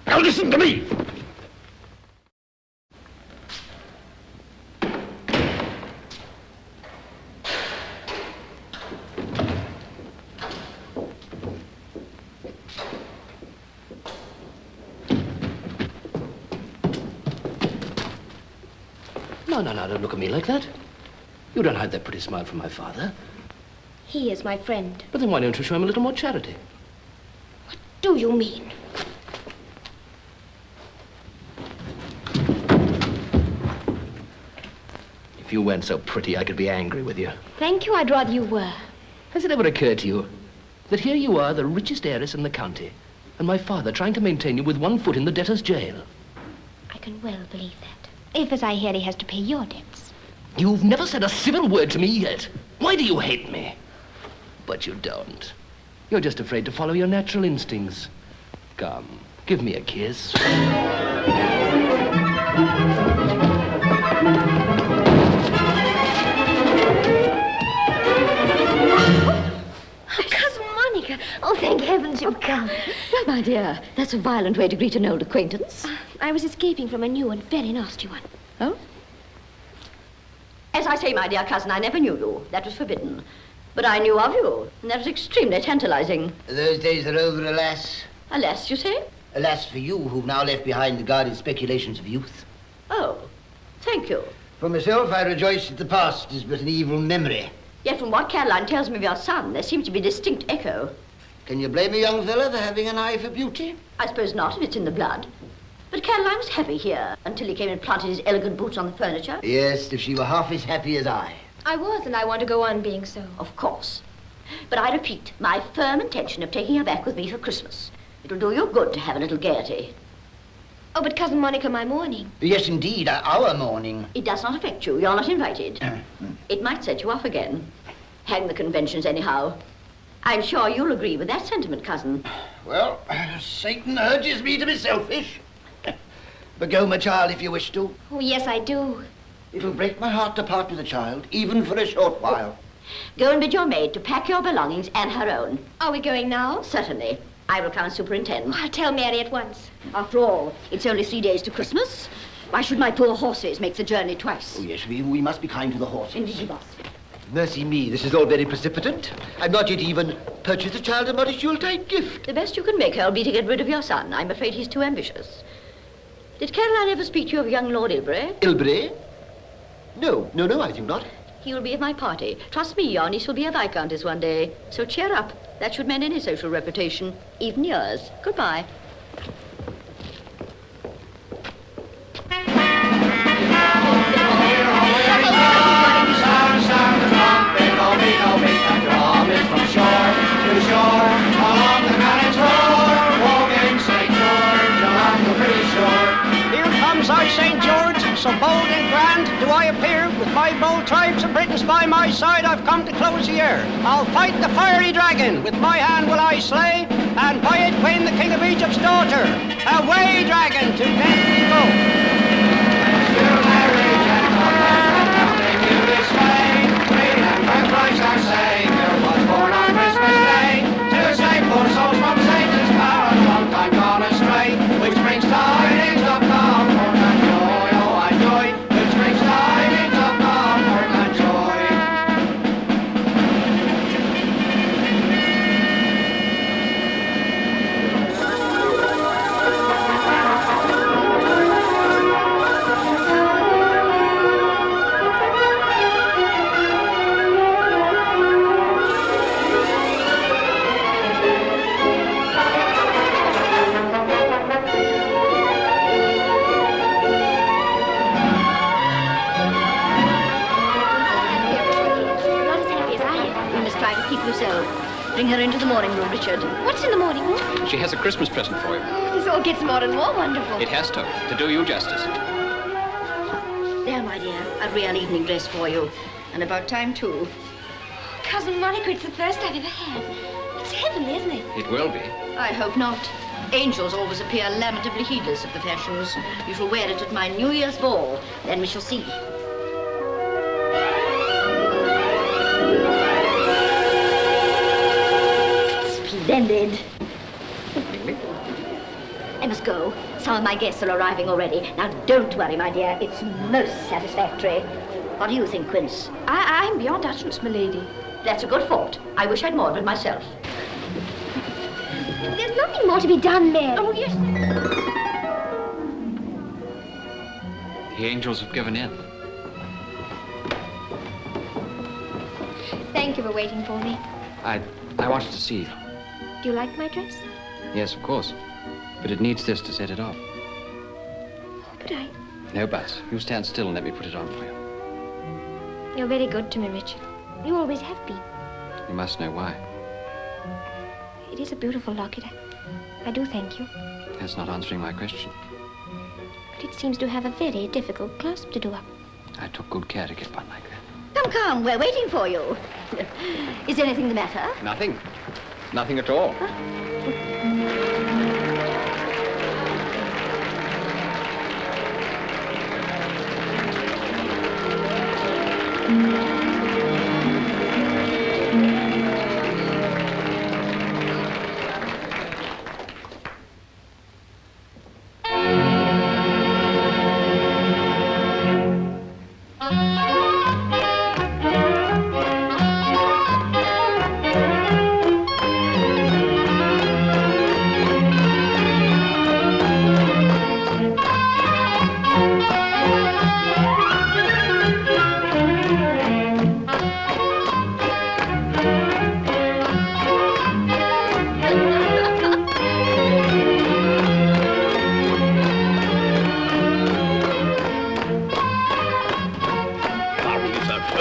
[SPEAKER 13] Now listen to me.
[SPEAKER 10] No, don't look at me like that. You don't hide that pretty smile from my father.
[SPEAKER 2] He is my friend.
[SPEAKER 10] But then why don't you show him a little more charity?
[SPEAKER 2] What do you mean?
[SPEAKER 10] If you weren't so pretty, I could be angry with you.
[SPEAKER 2] Thank you, I'd rather you were.
[SPEAKER 10] Has it ever occurred to you that here you are, the richest heiress in the county, and my father trying to maintain you with one foot in the debtor's jail?
[SPEAKER 2] I can well believe that. If, as I hear, he has to pay your debts.
[SPEAKER 10] You've never said a civil word to me yet. Why do you hate me? But you don't. You're just afraid to follow your natural instincts. Come, give me a kiss.
[SPEAKER 2] Cousin Monica. Oh, thank heavens you've come.
[SPEAKER 1] Well, my dear, that's a violent way to greet an old acquaintance.
[SPEAKER 2] I was escaping from a new and very nasty one.
[SPEAKER 1] Oh? As I say, my dear cousin, I never knew you. That was forbidden. But I knew of you, and that was extremely tantalizing.
[SPEAKER 13] Those days are over, alas.
[SPEAKER 1] Alas, you say?
[SPEAKER 13] Alas for you, who've now left behind the guarded speculations of youth.
[SPEAKER 1] Oh, thank you.
[SPEAKER 13] For myself, I rejoice that the past is but an evil memory.
[SPEAKER 1] Yet from what Caroline tells me of your son, there seems to be distinct echo.
[SPEAKER 13] Can you blame a young fella for having an eye for beauty?
[SPEAKER 1] I suppose not, if it's in the blood. But Caroline was happy here until he came and planted his elegant boots on the furniture.
[SPEAKER 13] Yes, if she were half as happy as I.
[SPEAKER 2] I was, and I want to go on being so.
[SPEAKER 1] Of course. But I repeat, my firm intention of taking her back with me for Christmas. It'll do you good to have a little gaiety.
[SPEAKER 2] Oh, but Cousin Monica, my mourning.
[SPEAKER 13] Yes, indeed, our mourning.
[SPEAKER 1] It does not affect you. You're not invited. It might set you off again. Hang the conventions anyhow. I'm sure you'll agree with that sentiment, cousin.
[SPEAKER 13] Well, Satan urges me to be selfish. But go, my child, if you wish to.
[SPEAKER 2] Oh, yes, I do.
[SPEAKER 13] It'll break my heart to part with a child, even for a short while.
[SPEAKER 1] Go and bid your maid to pack your belongings and her own.
[SPEAKER 2] Are we going now?
[SPEAKER 1] Certainly. I will come and superintend.
[SPEAKER 2] I'll tell Mary at once.
[SPEAKER 1] After all, it's only 3 days to Christmas. Why should my poor horses make the journey twice?
[SPEAKER 13] Oh, yes, we must be kind to the horses.
[SPEAKER 1] Indeed, you must.
[SPEAKER 13] Mercy me, this is all very precipitant. I've not yet even purchased the child a modest Yuletide gift.
[SPEAKER 1] The best you can make her will be to get rid of your son. I'm afraid he's too ambitious. Did Caroline ever speak to you of young Lord Ilbury?
[SPEAKER 13] Ilbury? No, I think not.
[SPEAKER 1] He will be at my party. Trust me, your niece will be a viscountess one day. So cheer up. That should mend any social reputation, even yours. Goodbye.
[SPEAKER 15] St. George, so bold and grand do I appear, with my bold tribes of Britons by my side, I've come to close the year. I'll fight the fiery dragon, with my hand will I slay, and by it win the King of Egypt's daughter. Away, dragon, to death we go. Still merry gentlemen, nothing you display, free and by Christ our Savior was born on Christmas Day, to save poor souls from Satan's power, a long time gone astray, which brings tidings of comfort and joy, oh, I joy, which brings tidings of comfort and joy.
[SPEAKER 1] Bring her into the morning room, Richard.
[SPEAKER 2] What's in the morning room?
[SPEAKER 8] She has a Christmas present for you.
[SPEAKER 2] This all gets more and more wonderful.
[SPEAKER 8] It has to do you justice.
[SPEAKER 1] There, my dear, a real evening dress for you. And about time, too.
[SPEAKER 2] Cousin Monica, it's the first I've ever had. It's heavenly, isn't it?
[SPEAKER 8] It will be.
[SPEAKER 1] I hope not. Angels always appear lamentably heedless of the fashions. You shall wear it at my New Year's ball. Then we shall see. Splendid. I must go. Some of my guests are arriving already. Now, don't worry, my dear. It's most satisfactory. What do you think, Quince?
[SPEAKER 7] I'm beyond utterance, milady.
[SPEAKER 1] That's a good fault. I wish I'd more of it myself.
[SPEAKER 2] There's nothing more to be done, Mary.
[SPEAKER 1] Oh, yes.
[SPEAKER 16] The angels have given in.
[SPEAKER 2] Thank you for waiting for me.
[SPEAKER 16] I wanted to see you.
[SPEAKER 2] Do you like my dress?
[SPEAKER 16] Yes, of course. But it needs this to set it off.
[SPEAKER 2] But
[SPEAKER 16] No buts. You stand still and let me put it on for you.
[SPEAKER 2] You're very good to me, Richard. You always have been.
[SPEAKER 16] You must know why.
[SPEAKER 2] It is a beautiful locket. I do thank you.
[SPEAKER 16] That's not answering my question.
[SPEAKER 2] But it seems to have a very difficult clasp to do up.
[SPEAKER 16] I took good care to get one like that.
[SPEAKER 1] Come, we're waiting for you. Is anything the matter?
[SPEAKER 16] Nothing. Nothing at all.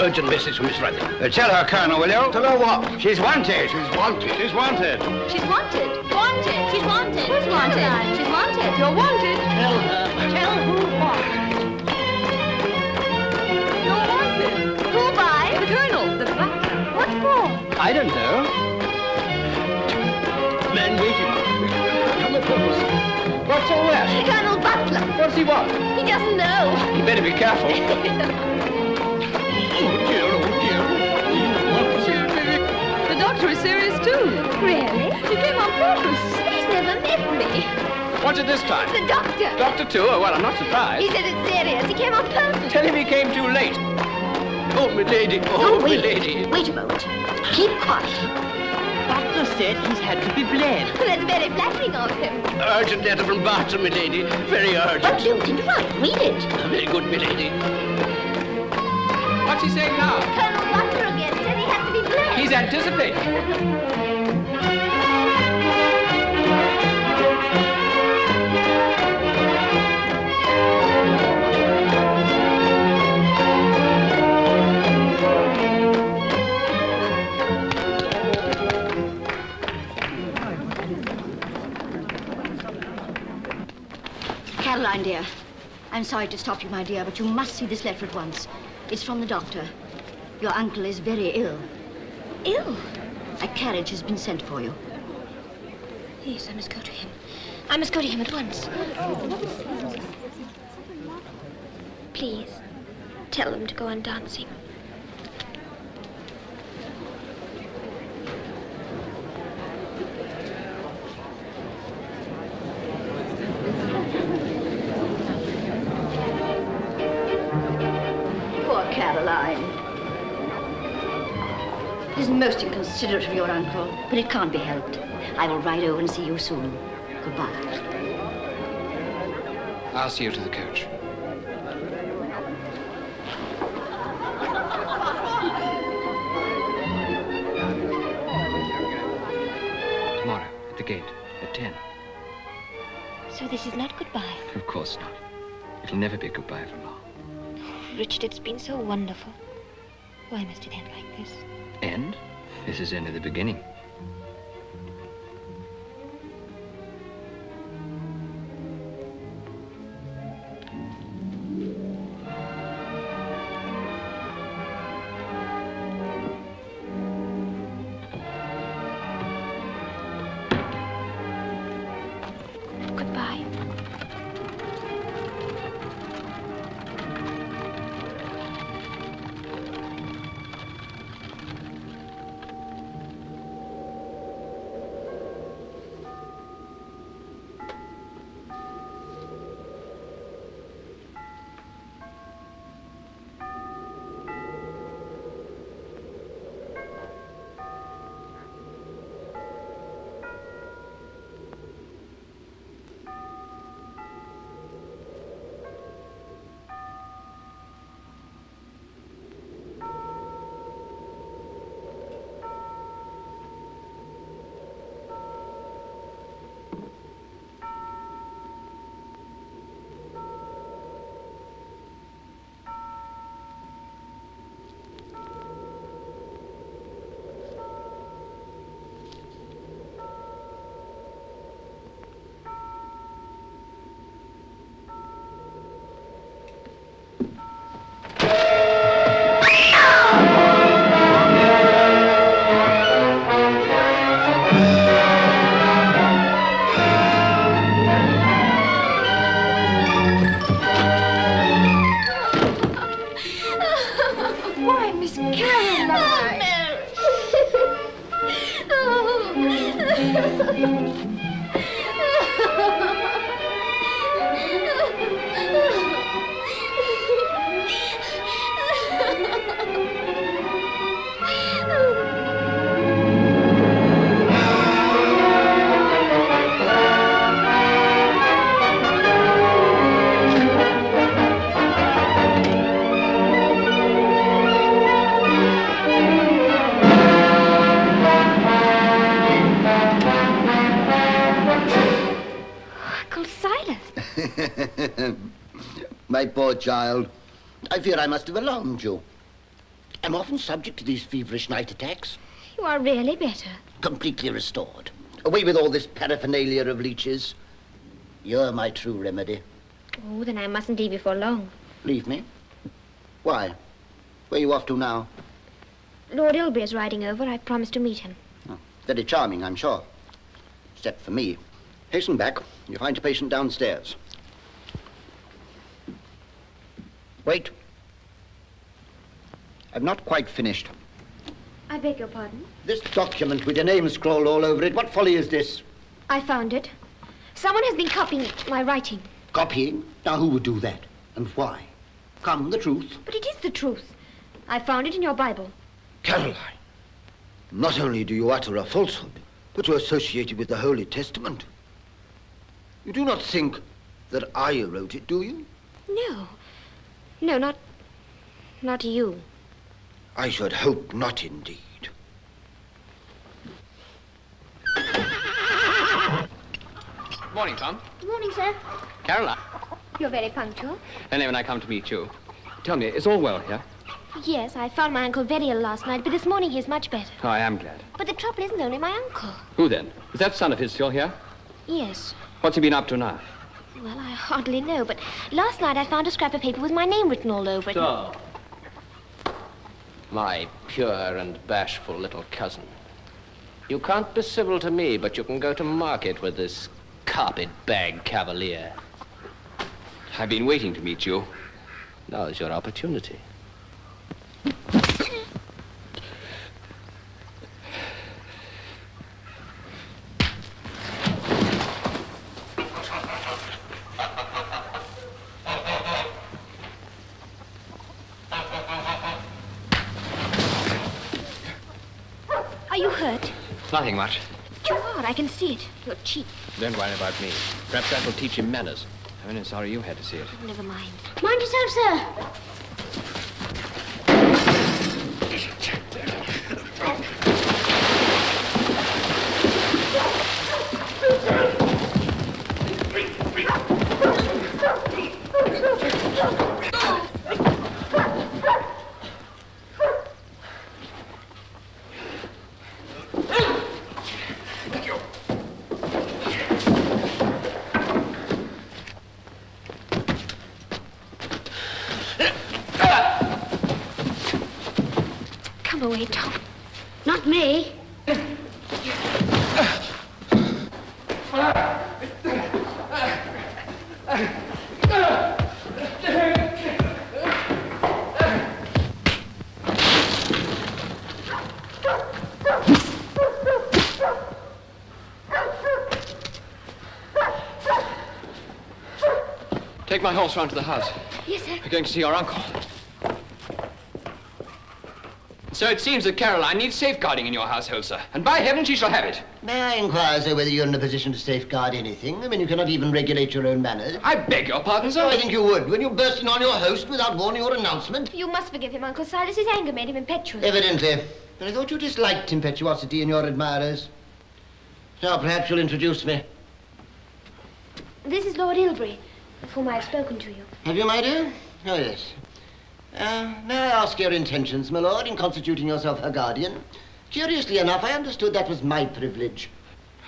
[SPEAKER 13] Urgent message from Miss Rutherford.
[SPEAKER 17] Tell her, Colonel, will you?
[SPEAKER 13] Tell her what?
[SPEAKER 17] She's wanted. She's wanted.
[SPEAKER 8] She's wanted.
[SPEAKER 1] She's wanted. Wanted. She's wanted.
[SPEAKER 7] Who's wanted?
[SPEAKER 1] She's wanted.
[SPEAKER 7] You're wanted.
[SPEAKER 12] Tell her.
[SPEAKER 7] Tell who what? You're wanted. Who by? The Colonel. The what for?
[SPEAKER 12] I don't know.
[SPEAKER 10] What's all that?
[SPEAKER 2] Colonel Butler.
[SPEAKER 10] What does he want?
[SPEAKER 2] He doesn't know.
[SPEAKER 10] You better be careful.
[SPEAKER 18] The doctor is serious too.
[SPEAKER 2] Really?
[SPEAKER 18] He came on purpose.
[SPEAKER 2] He's never met me.
[SPEAKER 10] What's it this time?
[SPEAKER 2] The doctor.
[SPEAKER 10] Doctor too? Oh, well, I'm not surprised.
[SPEAKER 2] He said it's serious. He came on purpose.
[SPEAKER 10] Tell him he came too late. Oh, my lady. Oh, my lady.
[SPEAKER 1] Wait a moment. Keep quiet.
[SPEAKER 19] Doctor said he's had to be bled.
[SPEAKER 2] That's very flattering of him.
[SPEAKER 10] Urgent letter from Barton, my lady. Very urgent.
[SPEAKER 1] But don't interrupt. Read it.
[SPEAKER 10] Very good, my lady. What's he saying now?
[SPEAKER 2] Colonel Butler again said he had to be bled.
[SPEAKER 10] He's anticipating.
[SPEAKER 1] Caroline, dear, I'm sorry to stop you, my dear, but you must see this letter at once. It's from the doctor. Your uncle is very ill.
[SPEAKER 2] Ill?
[SPEAKER 1] A carriage has been sent for you.
[SPEAKER 2] Yes, I must go to him. I must go to him at once. Please, tell them to go on dancing.
[SPEAKER 1] Caroline. It is most inconsiderate of your uncle, but it can't be helped. I will ride over and see you soon. Goodbye.
[SPEAKER 16] I'll see you to the coach. Tomorrow, at the gate, at 10.
[SPEAKER 2] So this is not goodbye?
[SPEAKER 16] Of course not. It'll never be goodbye for long.
[SPEAKER 2] Richard, it's been so wonderful. Why must it end like this?
[SPEAKER 16] End? This is only the beginning.
[SPEAKER 2] Goodbye.
[SPEAKER 13] My poor child. I fear I must have alarmed you. I'm often subject to these feverish night attacks.
[SPEAKER 2] You are really better.
[SPEAKER 13] Completely restored. Away with all this paraphernalia of leeches. You're my true remedy.
[SPEAKER 2] Oh, then I mustn't leave you for long.
[SPEAKER 13] Leave me? Why? Where are you off to now?
[SPEAKER 2] Lord Ilbury is riding over. I promised to meet him.
[SPEAKER 13] Oh, very charming, I'm sure. Except for me. Hasten back. You find your patient downstairs.
[SPEAKER 15] Wait. I've not quite finished.
[SPEAKER 14] I beg your pardon?
[SPEAKER 13] This document with your name scrawled all over it, what folly is this?
[SPEAKER 14] I found it. Someone has been copying my writing.
[SPEAKER 13] Copying? Now, who would do that? And why? Come, the truth.
[SPEAKER 14] But it is the truth. I found it in your Bible.
[SPEAKER 13] Caroline, not only do you utter a falsehood, but you associate it with the Holy Testament. You do not think that I wrote it, do you?
[SPEAKER 14] No. No, not you.
[SPEAKER 13] I should hope not, indeed.
[SPEAKER 16] Morning, Tom.
[SPEAKER 14] Good morning, sir.
[SPEAKER 16] Caroline.
[SPEAKER 14] You're very punctual.
[SPEAKER 16] And then when I come to meet you, tell me, is all well here?
[SPEAKER 14] Yes, I found my uncle very ill last night, but this morning he is much better.
[SPEAKER 16] Oh, I am glad.
[SPEAKER 14] But the trouble isn't only my uncle.
[SPEAKER 16] Who then? Is that son of his still here?
[SPEAKER 14] Yes.
[SPEAKER 16] What's he been up to now?
[SPEAKER 14] Well, I hardly know, but last night I found a scrap of paper with my name written all over it.
[SPEAKER 10] So, my pure and bashful little cousin. You can't be civil to me, but you can go to market with this carpet-bag cavalier.
[SPEAKER 16] I've been waiting to meet you.
[SPEAKER 10] Now's your opportunity.
[SPEAKER 14] Are you hurt?
[SPEAKER 16] Nothing much.
[SPEAKER 14] You are. I can see it. Your cheek.
[SPEAKER 16] Don't worry about me. Perhaps that will teach him manners. I'm only sorry you had to see it.
[SPEAKER 14] Oh, never mind.
[SPEAKER 2] Mind yourself, sir.
[SPEAKER 14] Come away, Tom.
[SPEAKER 2] Not me.
[SPEAKER 16] Take my horse round to the house.
[SPEAKER 14] Yes, sir.
[SPEAKER 16] We're going to see your uncle. So it seems that Caroline needs safeguarding in your household, sir. And by heaven, she shall have it.
[SPEAKER 13] May I inquire, sir, whether you're in a position to safeguard anything? I mean, you cannot even regulate your own manners.
[SPEAKER 16] I beg your pardon, sir.
[SPEAKER 13] Oh, I think you would, when you burst in on your host without warning or announcement.
[SPEAKER 14] You must forgive him, Uncle Silas. His anger made him impetuous.
[SPEAKER 13] Evidently. But I thought you disliked impetuosity in your admirers. Now, perhaps you'll introduce me.
[SPEAKER 14] This is Lord Ilbury, of whom I have spoken to you.
[SPEAKER 13] Have you, my dear? Oh, yes. May I ask your intentions, my lord, in constituting yourself her guardian? Curiously enough, I understood that was my privilege.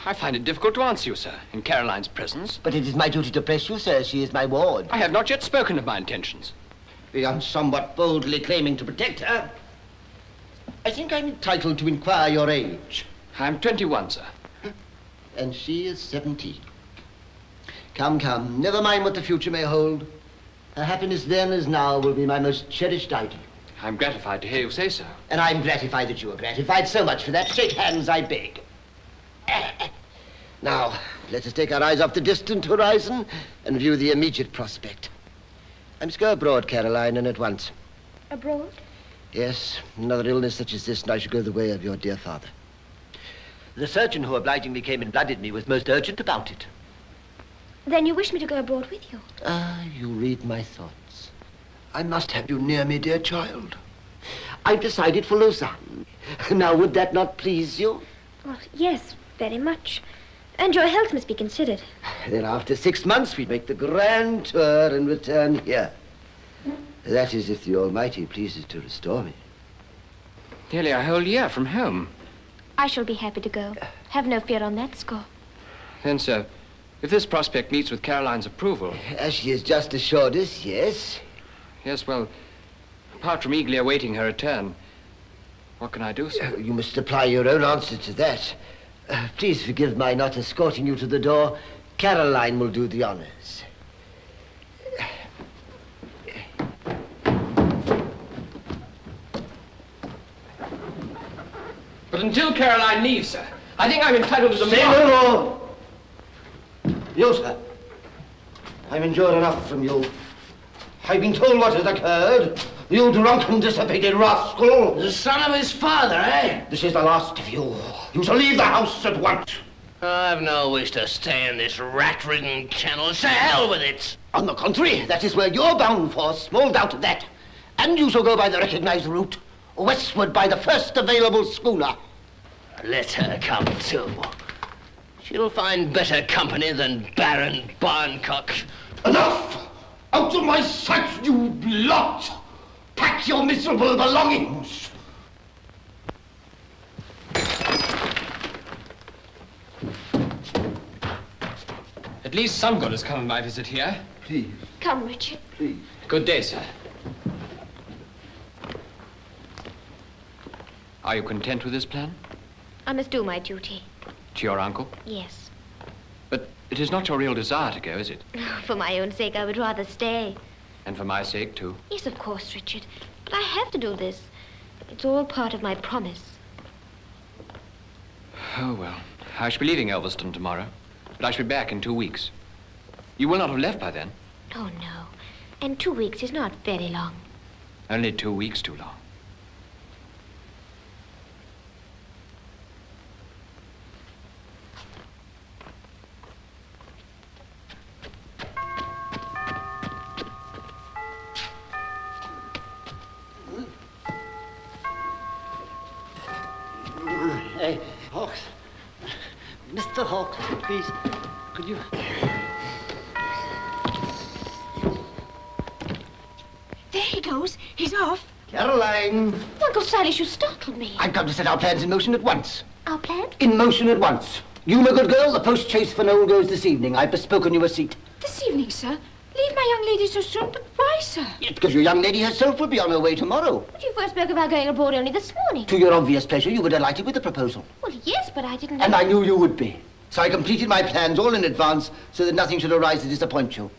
[SPEAKER 16] I find it difficult to answer you, sir, in Caroline's presence.
[SPEAKER 13] But it is my duty to press you, sir. She is my ward.
[SPEAKER 16] I have not yet spoken of my intentions.
[SPEAKER 13] Beyond somewhat boldly claiming to protect her, I think I'm entitled to inquire your age.
[SPEAKER 16] I'm 21, sir.
[SPEAKER 13] And she is 17. Come, come, never mind what the future may hold. Her happiness then as now will be my most cherished item.
[SPEAKER 16] I'm gratified to hear you say so.
[SPEAKER 13] And I'm gratified that you are gratified. So much for that. Shake hands, I beg. Now, let us take our eyes off the distant horizon and view the immediate prospect. I must go abroad, Caroline, and at once.
[SPEAKER 14] Abroad?
[SPEAKER 13] Yes, another illness such as this, and I shall go the way of your dear father. The surgeon who obligingly came and blooded me was most urgent about it.
[SPEAKER 14] Then you wish me to go abroad with you?
[SPEAKER 13] Ah, you read my thoughts. I must have you near me, dear child. I've decided for Lausanne. Now, would that not please you?
[SPEAKER 14] Well, yes, very much. And your health must be considered.
[SPEAKER 13] Then after 6 months, we'd make the grand tour and return here. That is, if the Almighty pleases to restore me.
[SPEAKER 16] Nearly a whole year from home.
[SPEAKER 14] I shall be happy to go. Have no fear on that score.
[SPEAKER 16] Then, sir, if this prospect meets with Caroline's approval...
[SPEAKER 13] As she has just assured us, yes.
[SPEAKER 16] Yes, well, apart from eagerly awaiting her return, what can I do, sir?
[SPEAKER 13] You must supply your own answer to that. Please forgive my not escorting you to the door. Caroline will do the honors.
[SPEAKER 10] But until Caroline leaves, sir, I think I'm entitled to the...
[SPEAKER 13] Say no more! You, sir. I've endured enough from you. I've been told what has occurred. You drunken, dissipated rascal.
[SPEAKER 10] The son of his father, eh?
[SPEAKER 13] This is the last of you. You shall leave the house at once.
[SPEAKER 10] I've no wish to stay in this rat-ridden kennel. To hell with it!
[SPEAKER 13] On the contrary, that is where you're bound for, small doubt of that. And you shall go by the recognized route, westward by the first available schooner.
[SPEAKER 10] Let her come too. She'll find better company than Baron Barncock.
[SPEAKER 13] Enough! Out of my sight, you lot! Pack your miserable belongings!
[SPEAKER 10] At least some good has come of my visit here.
[SPEAKER 13] Please.
[SPEAKER 2] Come, Richard.
[SPEAKER 13] Please.
[SPEAKER 10] Good day, sir.
[SPEAKER 16] Are you content with this plan?
[SPEAKER 2] I must do my duty.
[SPEAKER 16] To your uncle?
[SPEAKER 2] Yes.
[SPEAKER 16] But it is not your real desire to go, is it?
[SPEAKER 2] For my own sake, I would rather stay.
[SPEAKER 16] And for my sake, too?
[SPEAKER 2] Yes, of course, Richard. But I have to do this. It's all part of my promise.
[SPEAKER 16] Oh, well, I shall be leaving Elverston tomorrow, but I shall be back in 2 weeks. You will not have left by then.
[SPEAKER 2] Oh, no. And 2 weeks is not very long.
[SPEAKER 16] Only 2 weeks too long.
[SPEAKER 13] Hey, Hawks. Mr. Hawks, please, could you...
[SPEAKER 7] There he goes. He's off.
[SPEAKER 13] Caroline!
[SPEAKER 2] Uncle Silas, you startled me.
[SPEAKER 13] I've come to set our plans in motion at once.
[SPEAKER 2] Our plans?
[SPEAKER 13] In motion at once. You, my good girl, the post-chaise for Noel goes this evening. I've bespoken you a seat.
[SPEAKER 7] This evening, sir. Leave my young lady so soon, but why, sir?
[SPEAKER 13] Yes, because your young lady herself will be on her way tomorrow.
[SPEAKER 2] But you first spoke about going abroad only this morning.
[SPEAKER 13] To your obvious pleasure, you were delighted with the proposal.
[SPEAKER 2] Well, yes, but I didn't...
[SPEAKER 13] And I knew you would be. So I completed my plans all in advance so that nothing should arise to disappoint you.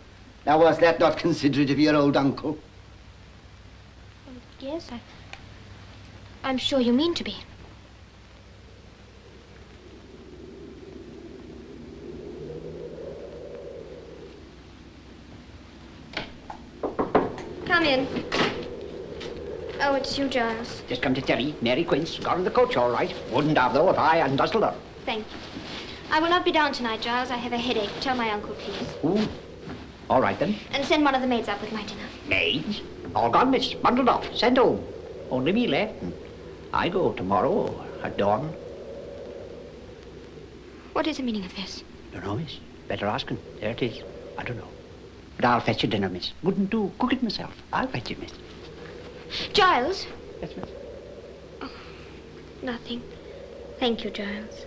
[SPEAKER 13] Now, was that not considerate of your old uncle?
[SPEAKER 2] Yes, I'm sure you mean to be. Come in. Oh, it's you, Giles.
[SPEAKER 6] Just come to Terry. Mary Quince. Got in the coach all right. Wouldn't have, though, if I hadn't hustled her.
[SPEAKER 2] Thank you. I will not be down tonight, Giles. I have a headache. Tell my uncle, please.
[SPEAKER 6] Ooh. All right, then.
[SPEAKER 2] And send one of the maids up with my dinner.
[SPEAKER 6] Maids? All gone, miss. Bundled off. Sent home. Only me left. I go tomorrow at dawn.
[SPEAKER 2] What is the meaning of this?
[SPEAKER 6] Don't know, miss. Better asking. There it is. I don't know. But I'll fetch you dinner, miss. Wouldn't do. Cook it myself. I'll fetch it, miss.
[SPEAKER 2] Giles?
[SPEAKER 6] Yes, miss.
[SPEAKER 2] Oh, nothing. Thank you, Giles.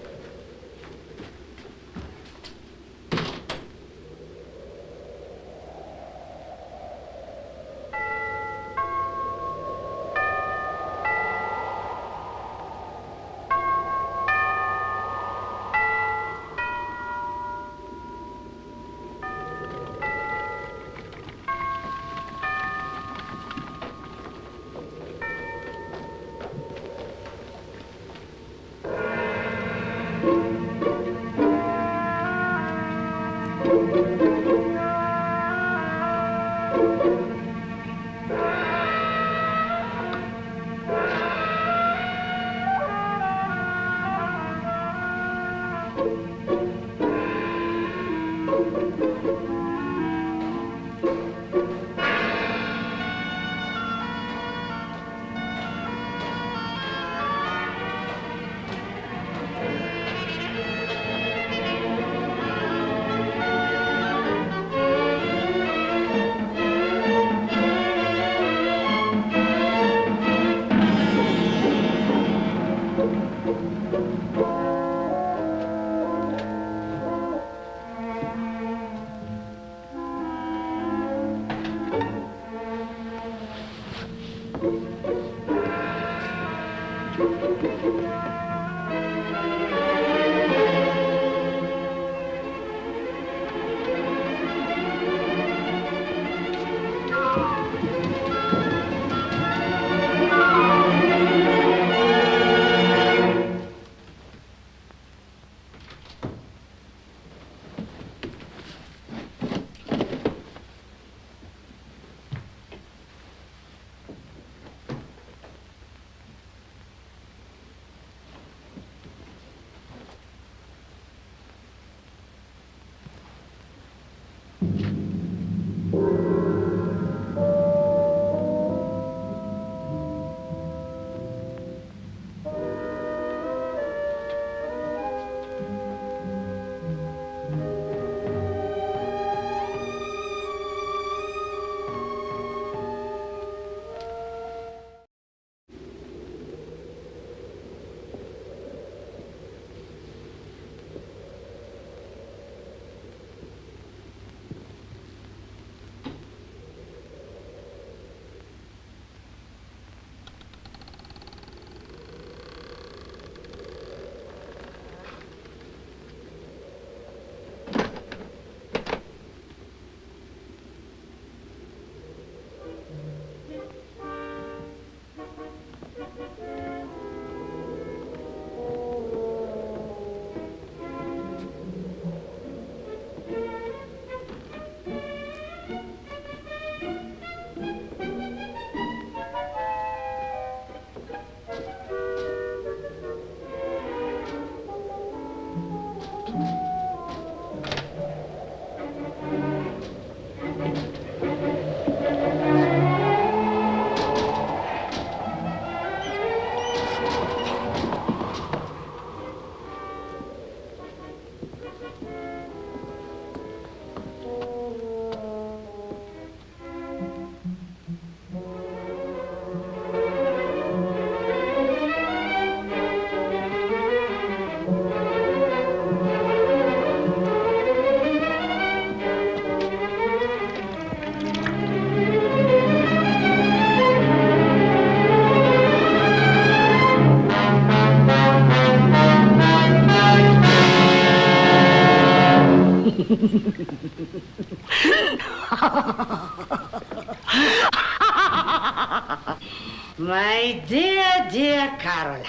[SPEAKER 9] My dear, dear Caroline,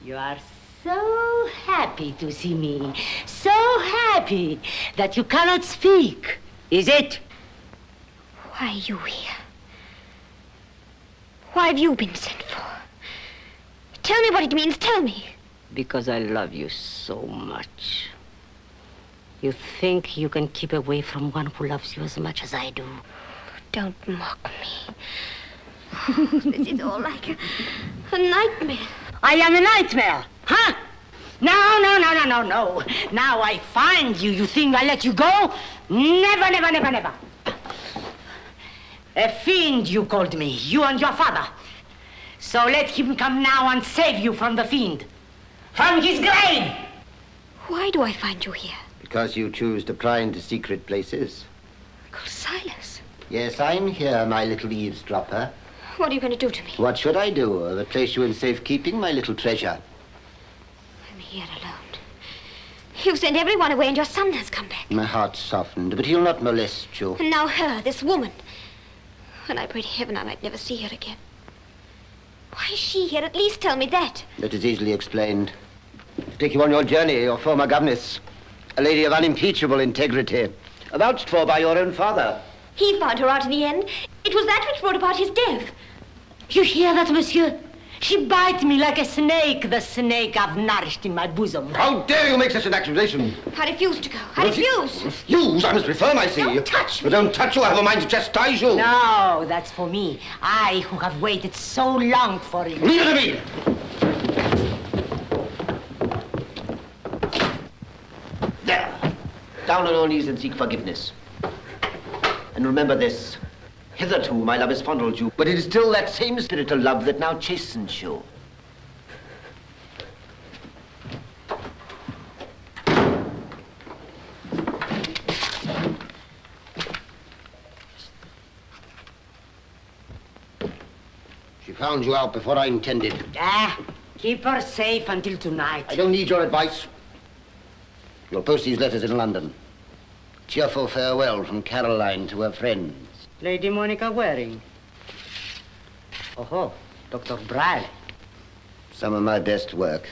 [SPEAKER 9] you are so happy to see me, so happy that you cannot speak, is it?
[SPEAKER 7] Why are you here? Why have you been sent for? Tell me what it means, tell me.
[SPEAKER 9] Because I love you so much. You think you can keep away from one who loves you as much as I do.
[SPEAKER 7] Don't mock me. This is all like a nightmare.
[SPEAKER 9] I am a nightmare, huh? No. Now I find you. You think I let you go? Never, never, never, never. A fiend, you called me, you and your father. So let him come now and save you from the fiend. From his grave!
[SPEAKER 7] Why do I find you here?
[SPEAKER 13] Because you choose to pry into secret places.
[SPEAKER 7] Uncle Silas.
[SPEAKER 13] Yes, I'm here, my little eavesdropper.
[SPEAKER 7] What are you going to do to me?
[SPEAKER 13] What should I do? I'll place you in safekeeping, my little treasure.
[SPEAKER 7] I'm here alone. You've sent everyone away and your son has come back.
[SPEAKER 13] My heart's softened, but he'll not molest you.
[SPEAKER 7] And now her, this woman. And I pray to heaven I might never see her again. Why is she here? At least tell me that.
[SPEAKER 13] That is easily explained. To take you on your journey, your former governess. A lady of unimpeachable integrity. Vouched for by your own father.
[SPEAKER 7] He found her out in the end. It was that which brought about his death.
[SPEAKER 9] You hear that, monsieur? She bit me like a snake, the snake I've nourished in my bosom.
[SPEAKER 13] How dare you make such an accusation?
[SPEAKER 7] I refuse to go. I refuse.
[SPEAKER 13] Refuse? I must refer, I see.
[SPEAKER 7] Don't touch me.
[SPEAKER 13] But don't touch you. I have a mind to chastise you.
[SPEAKER 9] No, that's for me. I who have waited so long for it.
[SPEAKER 13] Leave it to me. There. Down on your knees and seek forgiveness. And remember this. Hitherto my love has fondled you, but it is still that same spirit of love that now chastens you. She found you out before I intended.
[SPEAKER 9] Keep her safe until tonight.
[SPEAKER 13] I don't need your advice. You'll post these letters in London. Cheerful farewell from Caroline to her friends.
[SPEAKER 9] Lady Monica Waring. Oh, Dr. Bradley.
[SPEAKER 13] Some of my best work.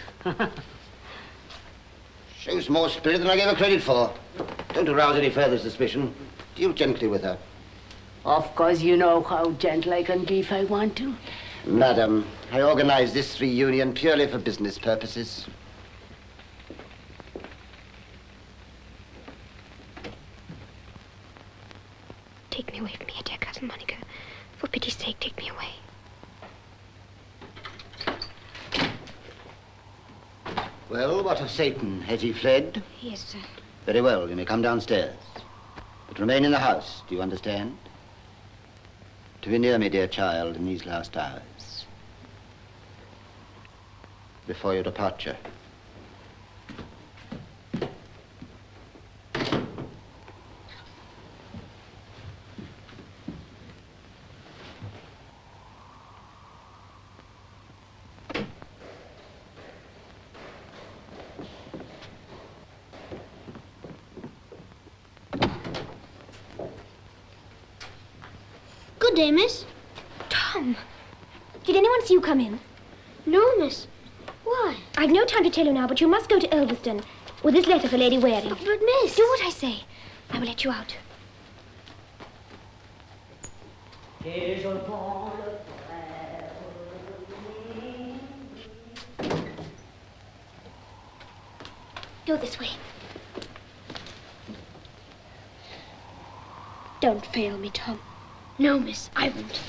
[SPEAKER 13] Shows more spirit than I gave her credit for. Don't arouse any further suspicion. Deal gently with her.
[SPEAKER 9] Of course, you know how gentle I can be if I want to.
[SPEAKER 13] Madam, I organized this reunion purely for business purposes.
[SPEAKER 7] Take me away from here, dear cousin Monica. For pity's sake, take me away.
[SPEAKER 13] Well, what of Satan? Has he fled?
[SPEAKER 7] Yes, sir.
[SPEAKER 13] Very well, you may come downstairs. But remain in the house, do you understand? To be near me, dear child, in these last hours. Before your departure.
[SPEAKER 14] Good day, miss.
[SPEAKER 7] Tom, did anyone see you come in?
[SPEAKER 14] No, miss. Why?
[SPEAKER 7] I've no time to tell you now, but you must go to Elveston with this letter for Lady Waring.
[SPEAKER 14] But, miss...
[SPEAKER 7] Do what I say. I will let you out. Go this way.
[SPEAKER 14] Don't fail me, Tom. No, miss, I won't.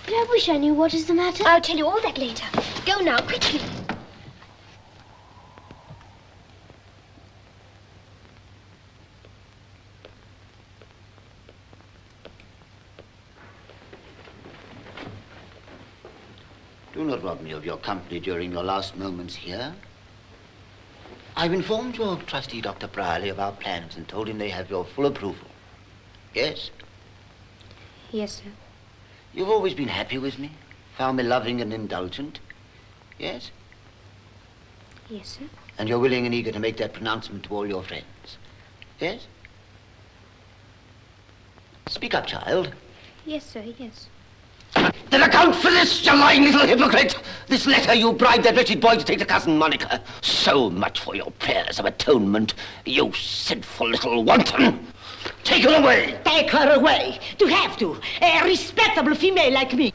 [SPEAKER 14] But I wish I knew what is the matter.
[SPEAKER 2] I'll tell you all that later. Go now, quickly.
[SPEAKER 13] Do not rob me of your company during your last moments here. I've informed your trustee, Dr. Brierley, of our plans and told him they have your full approval. Yes?
[SPEAKER 14] Yes, sir.
[SPEAKER 13] You've always been happy with me, found me loving and indulgent. Yes?
[SPEAKER 14] Yes, sir.
[SPEAKER 13] And you're willing and eager to make that pronouncement to all your friends. Yes? Speak up, child.
[SPEAKER 14] Yes, sir, yes.
[SPEAKER 13] Then account for this, you lying little hypocrite! This letter you bribed that wretched boy to take to Cousin Monica. So much for your prayers of atonement, you sinful little wanton! Take her away!
[SPEAKER 9] Take her away! You have to! A respectable female like me!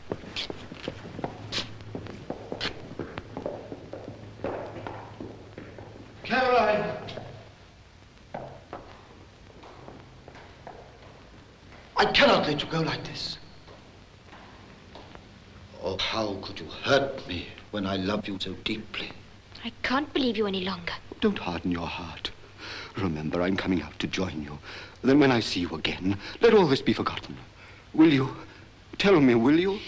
[SPEAKER 13] Caroline! I cannot let you go like this. Oh, how could you hurt me when I love you so deeply?
[SPEAKER 2] I can't believe you any longer.
[SPEAKER 17] Don't harden your heart. Remember, I'm coming out to join you. Then when I see you again, let all this be forgotten. Will you? Tell me, will you?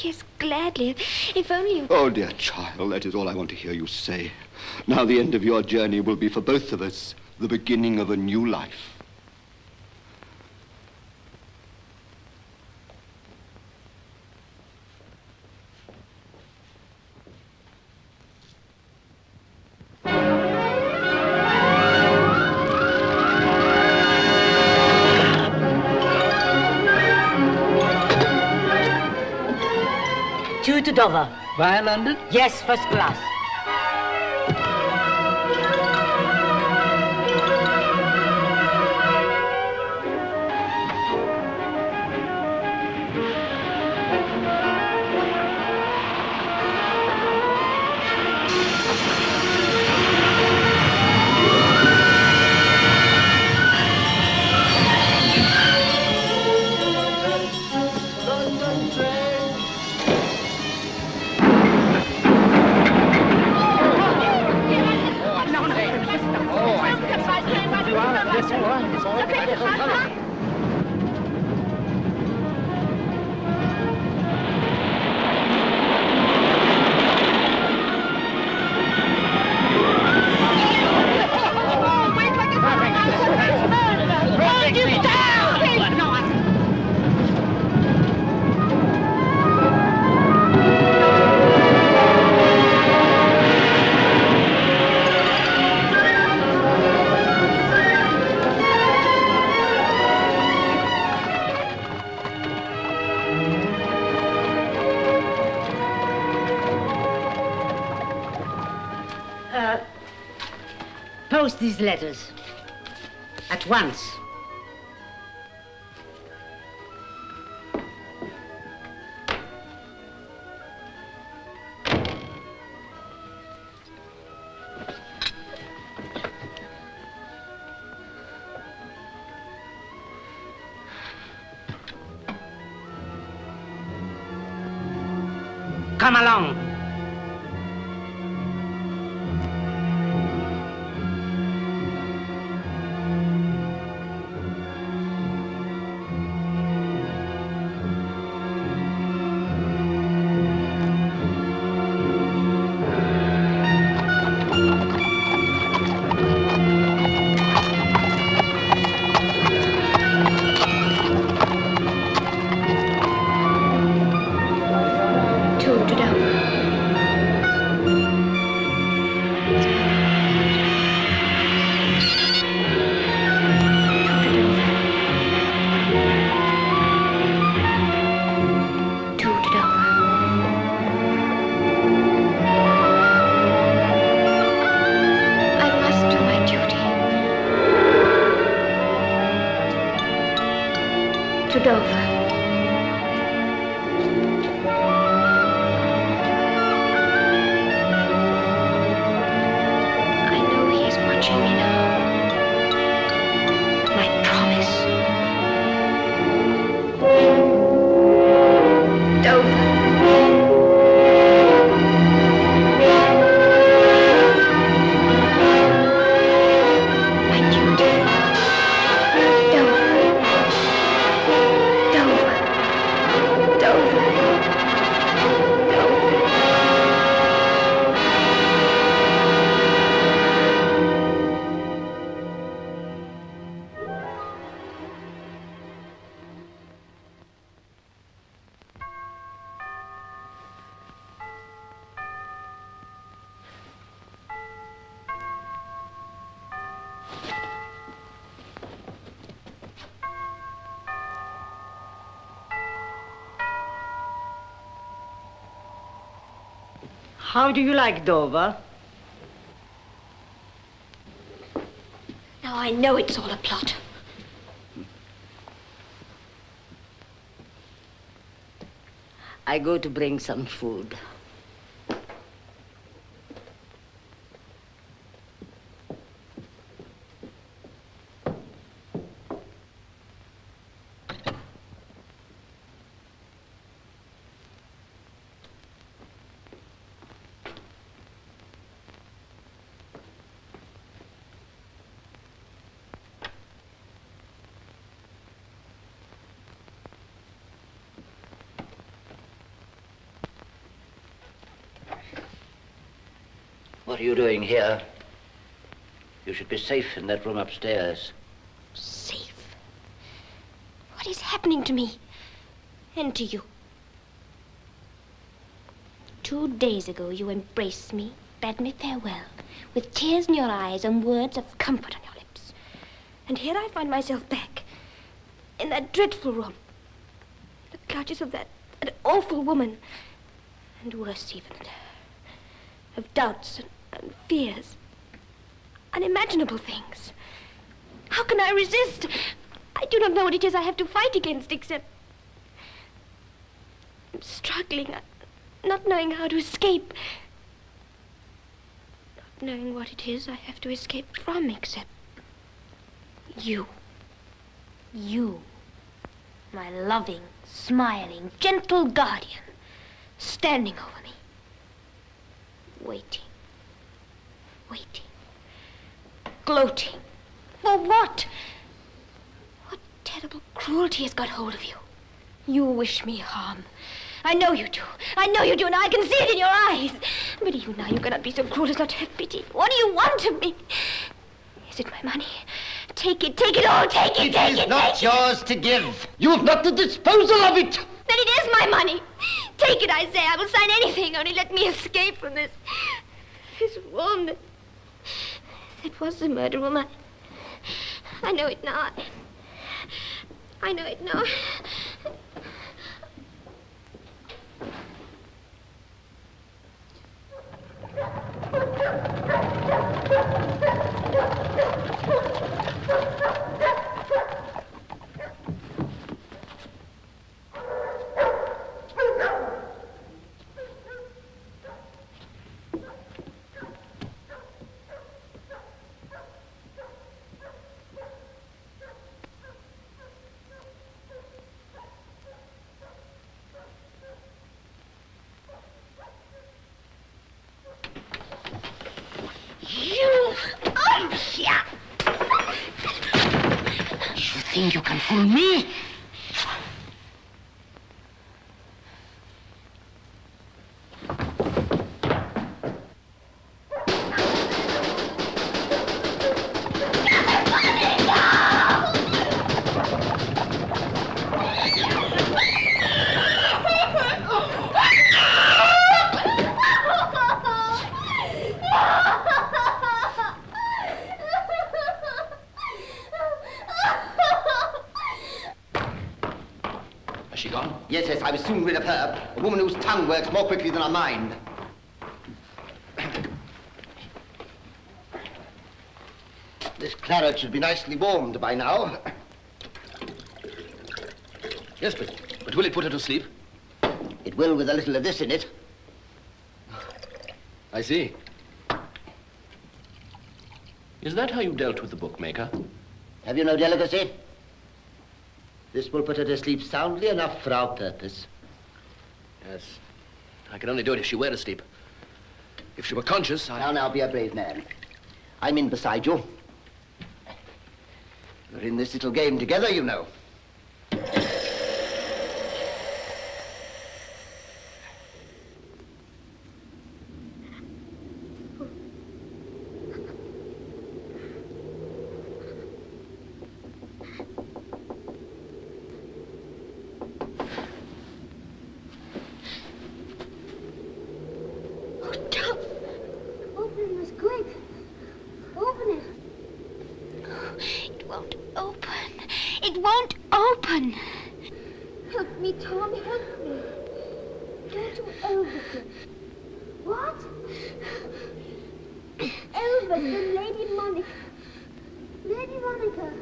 [SPEAKER 2] Yes, gladly. If only you...
[SPEAKER 17] Oh, dear child, that is all I want to hear you say. Now the end of your journey will be for both of us the beginning of a new life.
[SPEAKER 9] To Dover.
[SPEAKER 6] Via London?
[SPEAKER 9] Yes, first class. Post these letters. At once. Come along.
[SPEAKER 14] To Dover.
[SPEAKER 2] I know he is watching me now. My
[SPEAKER 9] How do you like Dover?
[SPEAKER 2] Now I know it's all a plot.
[SPEAKER 9] I go to bring some food.
[SPEAKER 13] What are you doing here? You should be safe in that room upstairs.
[SPEAKER 2] Safe? What is happening to me? And to you? 2 days ago, you embraced me, bade me farewell, with tears in your eyes and words of comfort on your lips. And here I find myself back, in that dreadful room, in the clutches of that awful woman, and worse even, of doubts and fears, unimaginable things. How can I resist? I do not know what it is I have to fight against, except I'm struggling, not knowing how to escape, not knowing what it is I have to escape from, except you. You, my loving, smiling, gentle guardian, standing over me, waiting, gloating. For what? What terrible cruelty has got hold of you? You wish me harm. I know you do. I know you do, and I can see it in your eyes. But even now you cannot be so cruel as not to have pity. What do you want of me? Is it my money? Take it all, take it.
[SPEAKER 13] It is not yours to give. You've not the disposal of it.
[SPEAKER 2] Then it is my money. Take it, I say. I will sign anything, only let me escape from this woman. That was the murder woman. I know it now. I know it now.
[SPEAKER 6] You think you can fool me?
[SPEAKER 13] Yes, I was soon rid of her. A woman whose tongue works more quickly than her mind. This claret should be nicely warmed by now.
[SPEAKER 10] Yes, but will it put her to sleep?
[SPEAKER 13] It will with a little of this in it.
[SPEAKER 10] I see. Is that how you dealt with the bookmaker?
[SPEAKER 13] Have you no delicacy? This will put her to sleep soundly enough for our purpose.
[SPEAKER 10] Yes. I can only do it if she were asleep. If she were conscious,
[SPEAKER 13] Now, be a brave man. I'm in beside you. We're in this little game together, you know.
[SPEAKER 14] What? Elvis and Lady Monica. Lady Monica.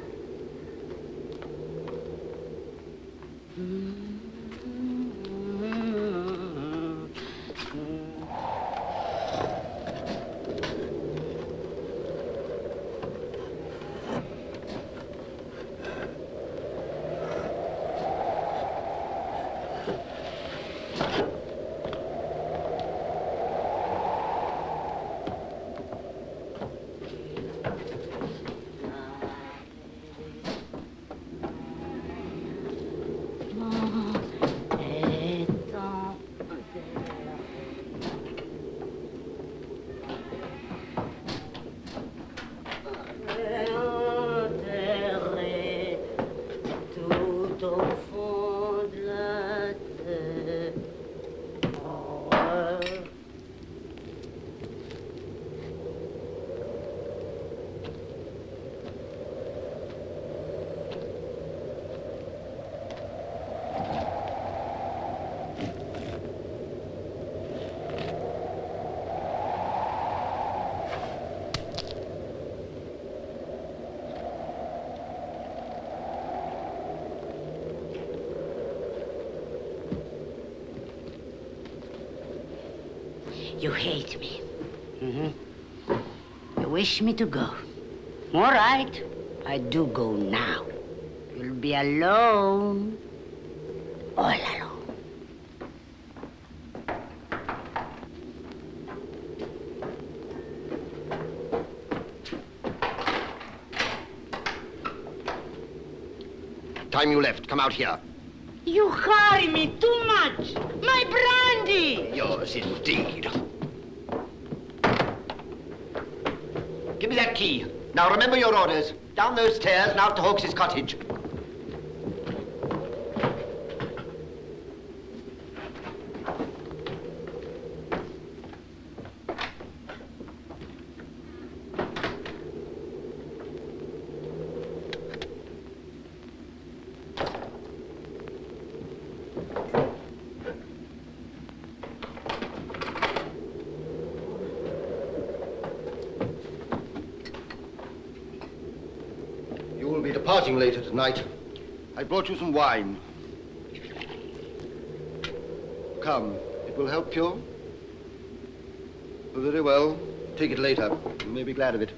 [SPEAKER 9] You hate me. You wish me to go. All right, I do go now. You'll be alone. All alone.
[SPEAKER 4] Time you left. Come out here.
[SPEAKER 9] You hurry me too much. My brandy!
[SPEAKER 4] Yours indeed. Give me that key. Now remember your orders. Down those stairs and out to Hawkes's cottage. Departing later tonight. I brought you some wine. Come, it will help you. Very well. Take it later. You may be glad of it.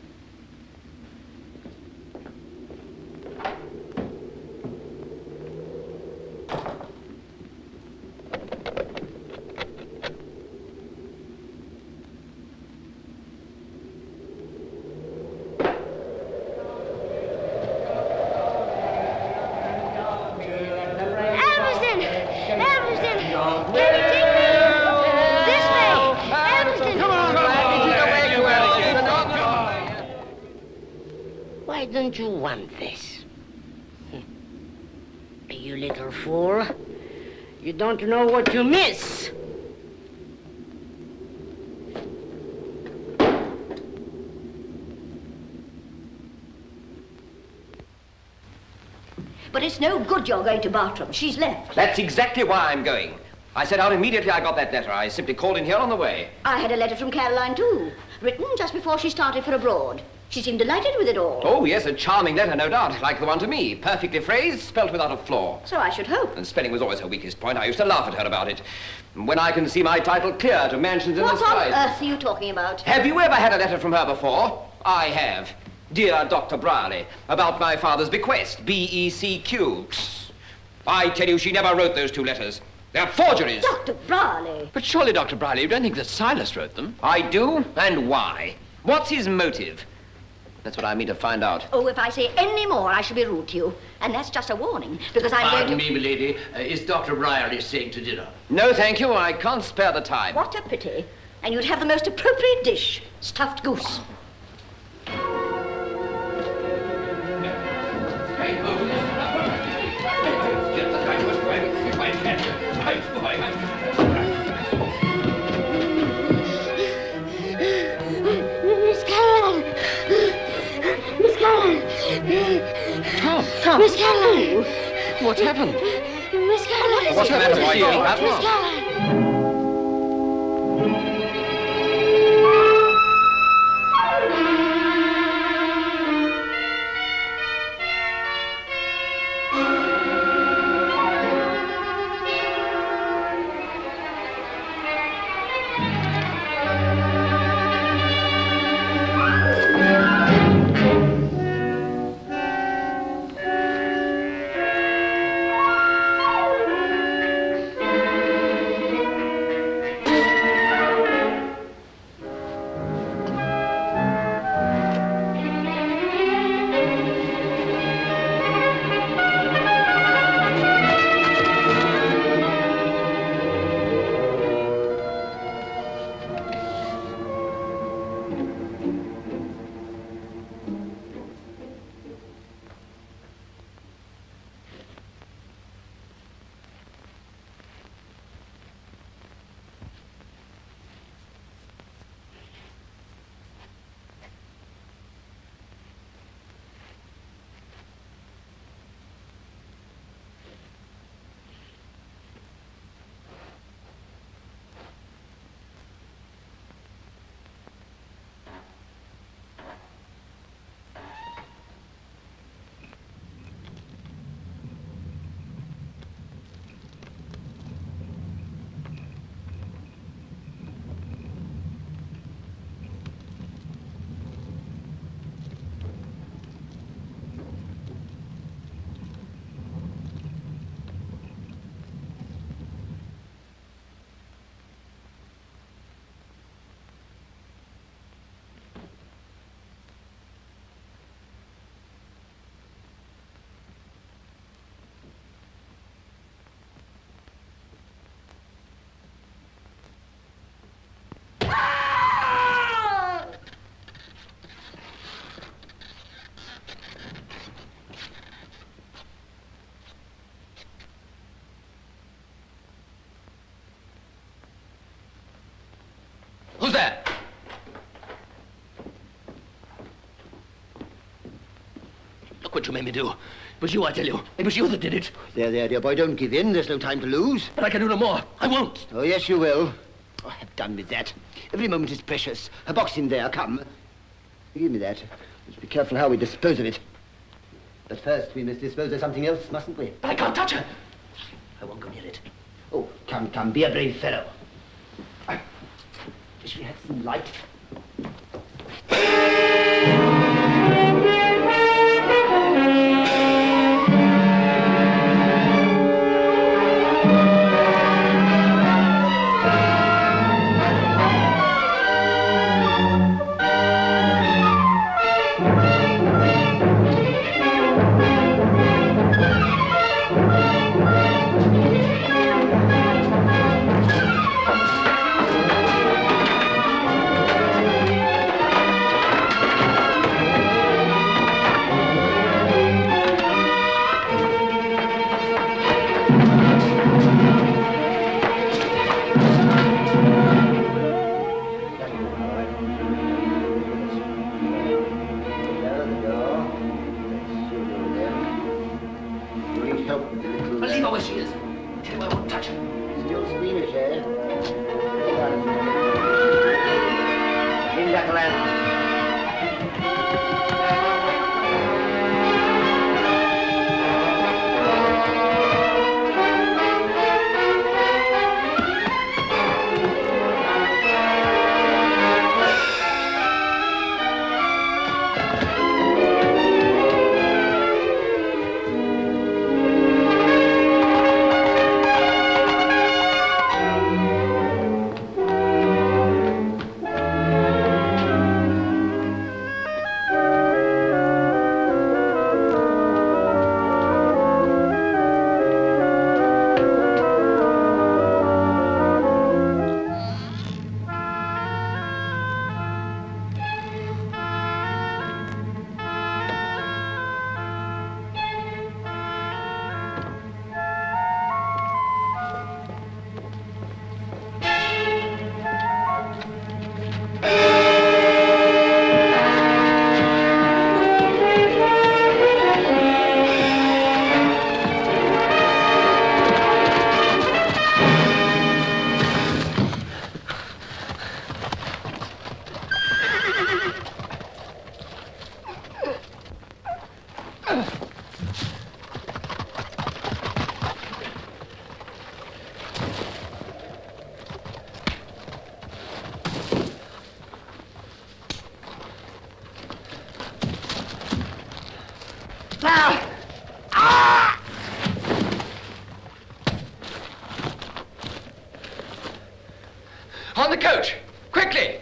[SPEAKER 9] Why don't you want this? You little fool. You don't know what you miss.
[SPEAKER 1] But it's no good you're going to Bartram. She's left.
[SPEAKER 10] That's exactly why I'm going. I set out immediately I got that letter. I simply called in here on the way.
[SPEAKER 1] I had a letter from Caroline, too, written just before she started for abroad. She seemed delighted with it all.
[SPEAKER 10] Oh, yes, a charming letter, no doubt, like the one to me. Perfectly phrased, spelt without a flaw.
[SPEAKER 1] So I should hope.
[SPEAKER 10] And spelling was always her weakest point. I used to laugh at her about it. When I can see my title clear to Mansions in the Skies.
[SPEAKER 1] What on earth are you talking about?
[SPEAKER 10] Have you ever had a letter from her before? I have. Dear Dr. Brierley, about my father's bequest, B-E-C-Q. I tell you, she never wrote those two letters. They're forgeries.
[SPEAKER 1] Dr. Brierley.
[SPEAKER 16] But surely, Dr. Brierley, you don't think that Silas wrote them?
[SPEAKER 10] I do, and why? What's his motive? That's what I mean to find out.
[SPEAKER 1] Oh, if I say any more, I shall be rude to you. And that's just a warning, because I'm going to...
[SPEAKER 20] Pardon me, milady. Is Dr. Brierley staying to dinner?
[SPEAKER 10] No, thank you. I can't spare the time.
[SPEAKER 1] What a pity. And you'd have the most appropriate dish, stuffed goose.
[SPEAKER 14] Miss Caroline! Miss Caroline!
[SPEAKER 10] Tom!
[SPEAKER 14] Miss Caroline!
[SPEAKER 10] What's happened?
[SPEAKER 14] Miss Caroline!
[SPEAKER 10] What's the matter, boy?
[SPEAKER 14] Miss Caroline!
[SPEAKER 10] there? Look what you made me do. It was you, I tell you. It was you that did it.
[SPEAKER 13] There, dear boy, don't give in. There's no time to lose.
[SPEAKER 10] But I can do no more. I won't.
[SPEAKER 13] Oh, yes, you will. Oh, have done with that. Every moment is precious. A box in there, come. Give me that. Let's be careful how we dispose of it. But first, we must dispose of something else, mustn't we?
[SPEAKER 10] But I can't touch her. I won't go near it.
[SPEAKER 13] Oh, come, be a brave fellow. Wish we had some light.
[SPEAKER 10] Leave her where she is. Tell you I won't touch her.
[SPEAKER 13] Still squeamish, eh? Bring back a lantern.
[SPEAKER 10] On the coach! Quickly!